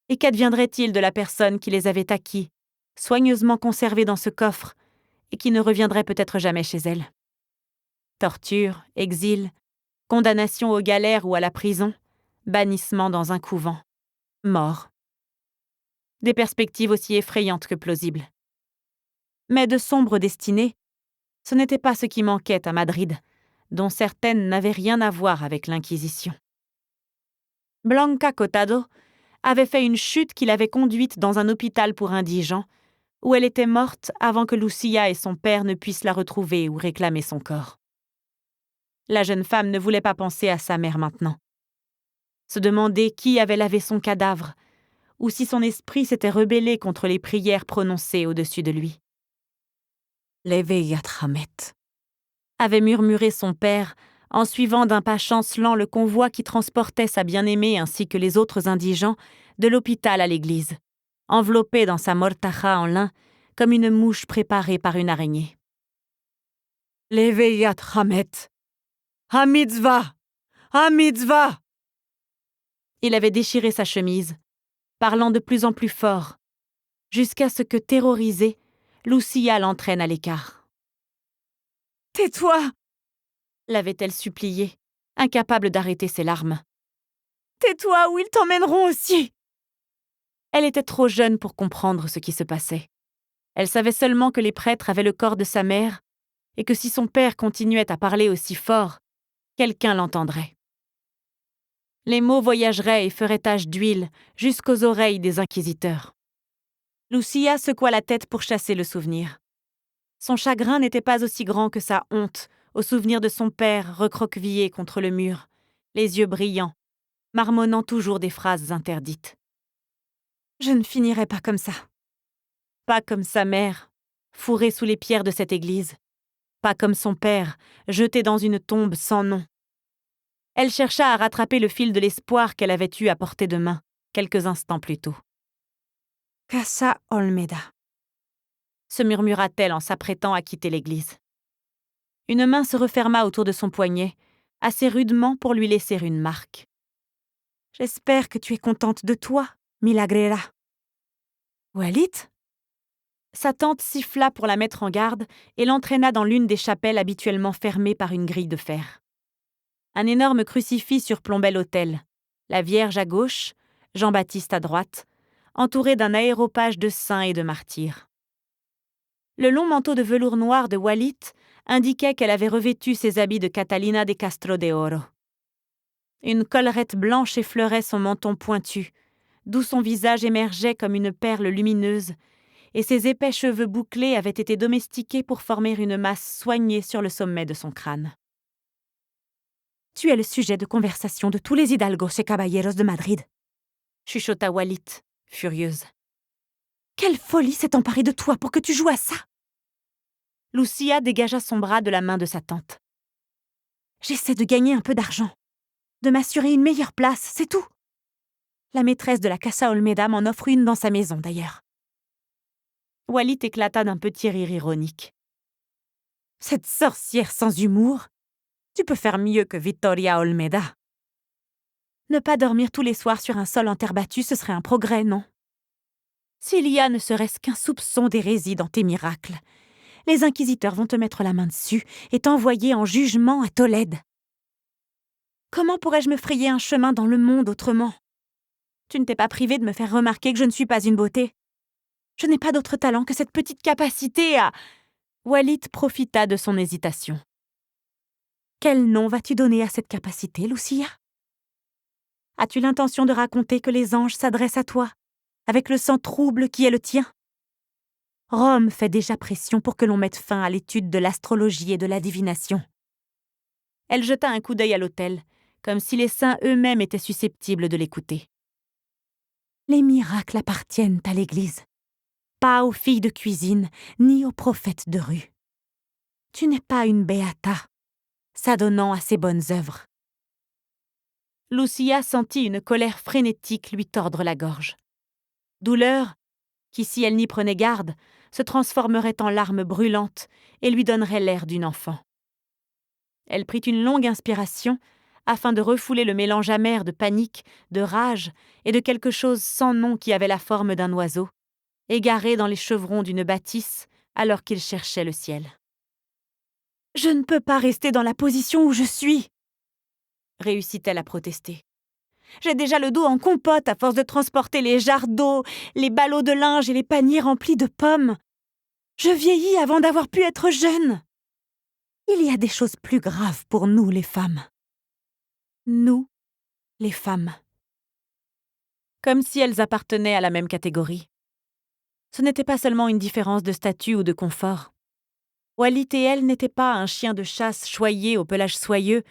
Et qu'adviendrait-il de la personne qui les avait acquis, soigneusement conservés dans ce coffre, et qui ne reviendrait peut-être jamais chez elle ? Torture, exil, condamnation aux galères ou à la prison, bannissement dans un couvent, mort. Des perspectives aussi effrayantes que plausibles. Mais de sombres destinées, ce n'était pas ce qui manquait à Madrid, dont certaines n'avaient rien à voir avec l'Inquisition. Blanca Cotado avait fait une chute qui l'avait conduite dans un hôpital pour indigents, où elle était morte avant que Lucia et son père ne puissent la retrouver ou réclamer son corps. La jeune femme ne voulait pas penser à sa mère maintenant. se demander qui avait lavé son cadavre, ou si son esprit s'était rebellé contre les prières prononcées au-dessus de lui. « Leveyat Hamet » avait murmuré son père en suivant d'un pas chancelant le convoi qui transportait sa bien-aimée ainsi que les autres indigents de l'hôpital à l'église, enveloppée dans sa mortaja en lin comme une mouche préparée par une araignée. « Leveyat Hamet, Hamitzvah, Hamitzvah » Il avait déchiré sa chemise, parlant de plus en plus fort, jusqu'à ce que, terrorisée, Lucia l'entraîne à l'écart. « Tais-toi » l'avait-elle supplié, incapable d'arrêter ses larmes. « Tais-toi ou ils t'emmèneront aussi !» Elle était trop jeune pour comprendre ce qui se passait. Elle savait seulement que les prêtres avaient le corps de sa mère et que si son père continuait à parler aussi fort, quelqu'un l'entendrait. Les mots voyageraient et feraient tache d'huile jusqu'aux oreilles des inquisiteurs. Lucia secoua la tête pour chasser le souvenir. Son chagrin n'était pas aussi grand que sa honte au souvenir de son père recroquevillé contre le mur, les yeux brillants, marmonnant toujours des phrases interdites. Je ne finirai pas comme ça. Pas comme sa mère, fourrée sous les pierres de cette église. Pas comme son père, jeté dans une tombe sans nom. Elle chercha à rattraper le fil de l'espoir qu'elle avait eu à portée de main, quelques instants plus tôt. « Casa Olmeda » se murmura-t-elle en s'apprêtant à quitter l'église. Une main se referma autour de son poignet, assez rudement pour lui laisser une marque. « J'espère que tu es contente de toi, Milagrera. »« Walid ?» Sa tante siffla pour la mettre en garde et l'entraîna dans l'une des chapelles habituellement fermées par une grille de fer. Un énorme crucifix surplombait l'autel, la Vierge à gauche, Jean-Baptiste à droite, entouré d'un aéropage de saints et de martyrs. Le long manteau de velours noir de Walid indiquait qu'elle avait revêtu ses habits de Catalina de Castro de Oro. Une collerette blanche effleurait son menton pointu, d'où son visage émergeait comme une perle lumineuse, et ses épais cheveux bouclés avaient été domestiqués pour former une masse soignée sur le sommet de son crâne. « Tu es le sujet de conversation de tous les hidalgos et caballeros de Madrid » chuchota Walid, furieuse. « Quelle folie s'est emparée de toi pour que tu joues à ça ?» Lucia dégagea son bras de la main de sa tante. « J'essaie de gagner un peu d'argent, de m'assurer une meilleure place, c'est tout. La maîtresse de la Casa Olmeda m'en offre une dans sa maison, d'ailleurs. » Walid éclata d'un petit rire ironique. « Cette sorcière sans humour, tu peux faire mieux que Vittoria Olmeda. Ne pas dormir tous les soirs sur un sol en terre battue, ce serait un progrès, non? S'il y a ne serait-ce qu'un soupçon d'hérésie dans tes miracles, les inquisiteurs vont te mettre la main dessus et t'envoyer en jugement à Tolède. Comment pourrais-je me frayer un chemin dans le monde autrement? Tu ne t'es pas privé de me faire remarquer que je ne suis pas une beauté. Je n'ai pas d'autre talent que cette petite capacité à... » Walid profita de son hésitation. « Quel nom vas-tu donner à cette capacité, Lucia? As-tu l'intention de raconter que les anges s'adressent à toi, avec le sang trouble qui est le tien? Rome fait déjà pression pour que l'on mette fin à l'étude de l'astrologie et de la divination. » Elle jeta un coup d'œil à l'autel, comme si les saints eux-mêmes étaient susceptibles de l'écouter. « Les miracles appartiennent à l'Église, pas aux filles de cuisine, ni aux prophètes de rue. Tu n'es pas une beata, s'adonnant à ses bonnes œuvres. » Lucia sentit une colère frénétique lui tordre la gorge. Douleur qui, si elle n'y prenait garde, se transformerait en larmes brûlantes et lui donnerait l'air d'une enfant. Elle prit une longue inspiration afin de refouler le mélange amer de panique, de rage et de quelque chose sans nom qui avait la forme d'un oiseau, égaré dans les chevrons d'une bâtisse alors qu'il cherchait le ciel. « Je ne peux pas rester dans la position où je suis !» réussit-elle à protester. « J'ai déjà le dos en compote à force de transporter les jarres d'eau, les ballots de linge et les paniers remplis de pommes. Je vieillis avant d'avoir pu être jeune. Il y a des choses plus graves pour nous, les femmes. Nous, les femmes. » Comme si elles appartenaient à la même catégorie. Ce n'était pas seulement une différence de statut ou de confort. Walid et elle n'étaient pas un chien de chasse choyé au pelage soyeux,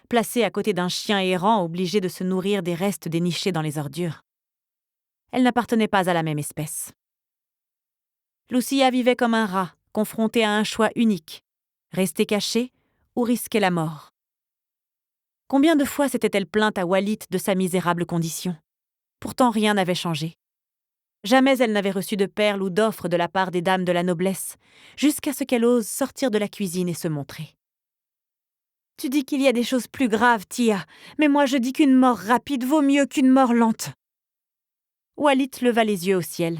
placée à côté d'un chien errant obligé de se nourrir des restes dénichés dans les ordures. Elle n'appartenait pas à la même espèce. Lucia vivait comme un rat, confrontée à un choix unique, rester cachée ou risquer la mort. Combien de fois s'était-elle plainte à Walid de sa misérable condition? Pourtant rien n'avait changé. Jamais elle n'avait reçu de perles ou d'offres de la part des dames de la noblesse, jusqu'à ce qu'elle ose sortir de la cuisine et se montrer. « Tu dis qu'il y a des choses plus graves, Tia, mais moi je dis qu'une mort rapide vaut mieux qu'une mort lente. » Walid leva les yeux au ciel.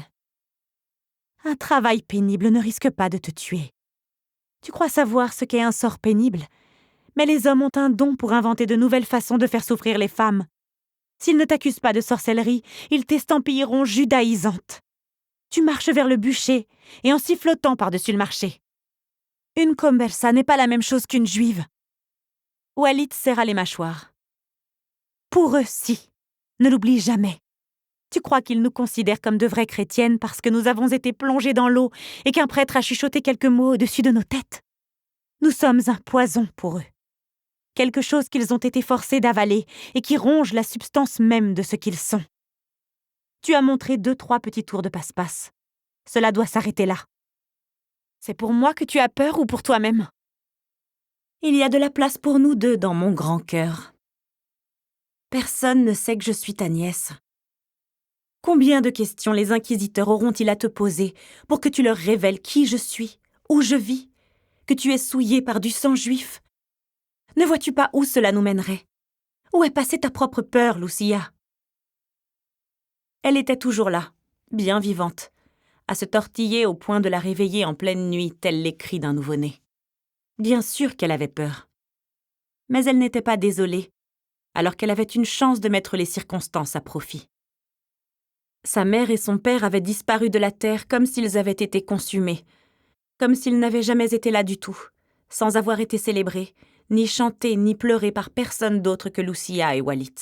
« Un travail pénible ne risque pas de te tuer. Tu crois savoir ce qu'est un sort pénible, mais les hommes ont un don pour inventer de nouvelles façons de faire souffrir les femmes. S'ils ne t'accusent pas de sorcellerie, ils t'estampilleront judaïsante. Tu marches vers le bûcher, et en sifflotant par-dessus le marché. Une conversa n'est pas la même chose qu'une juive. » Walid serra les mâchoires. « Pour eux, si. Ne l'oublie jamais. Tu crois qu'ils nous considèrent comme de vraies chrétiennes parce que nous avons été plongées dans l'eau et qu'un prêtre a chuchoté quelques mots au-dessus de nos têtes? Nous sommes un poison pour eux. Quelque chose qu'ils ont été forcés d'avaler et qui ronge la substance même de ce qu'ils sont. Tu as montré 2-3 petits tours de passe-passe. Cela doit s'arrêter là. C'est pour moi que tu as peur ou pour toi-même? Il y a de la place pour nous deux dans mon grand cœur. Personne ne sait que je suis ta nièce. Combien de questions les inquisiteurs auront-ils à te poser pour que tu leur révèles qui je suis, où je vis, que tu es souillée par du sang juif? Ne vois-tu pas où cela nous mènerait? Où est passée ta propre peur, Lucia? Elle était toujours là, bien vivante, à se tortiller au point de la réveiller en pleine nuit, tels les cris d'un nouveau-né. Bien sûr qu'elle avait peur. Mais elle n'était pas désolée, alors qu'elle avait une chance de mettre les circonstances à profit. Sa mère et son père avaient disparu de la terre comme s'ils avaient été consumés, comme s'ils n'avaient jamais été là du tout, sans avoir été célébrés, ni chantés, ni pleurés par personne d'autre que Lucia et Walid.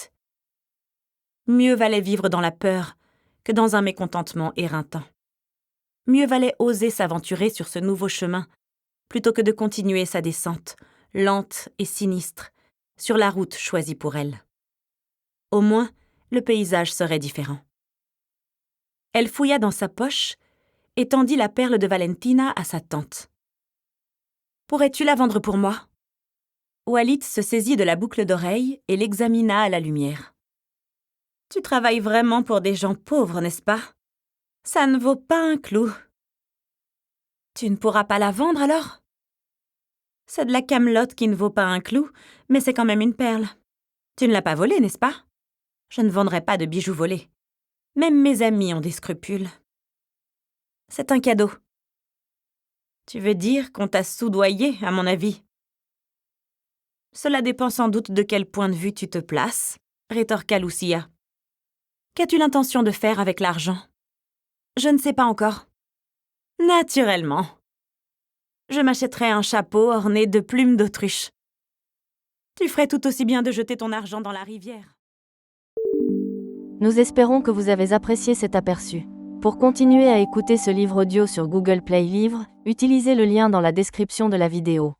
Mieux valait vivre dans la peur que dans un mécontentement éreintant. Mieux valait oser s'aventurer sur ce nouveau chemin, plutôt que de continuer sa descente, lente et sinistre, sur la route choisie pour elle. Au moins, le paysage serait différent. Elle fouilla dans sa poche et tendit la perle de Valentina à sa tante. « Pourrais-tu la vendre pour moi ?» Walid se saisit de la boucle d'oreille et l'examina à la lumière. « Tu travailles vraiment pour des gens pauvres, n'est-ce pas? Ça ne vaut pas un clou. » « Tu ne pourras pas la vendre alors? » « C'est de la camelote qui ne vaut pas un clou, mais c'est quand même une perle. Tu ne l'as pas volée, n'est-ce pas? Je ne vendrai pas de bijoux volés. Même mes amis ont des scrupules. C'est un cadeau. » « Tu veux dire qu'on t'a soudoyé, à mon avis? » « Cela dépend sans doute de quel point de vue tu te places, » rétorqua Lucia. « Qu'as-tu l'intention de faire avec l'argent? » « Je ne sais pas encore. »« Naturellement. Je m'achèterai un chapeau orné de plumes d'autruche. Tu ferais tout aussi bien de jeter ton argent dans la rivière. » Nous espérons que vous avez apprécié cet aperçu. Pour continuer à écouter ce livre audio sur Google Play Livres, utilisez le lien dans la description de la vidéo.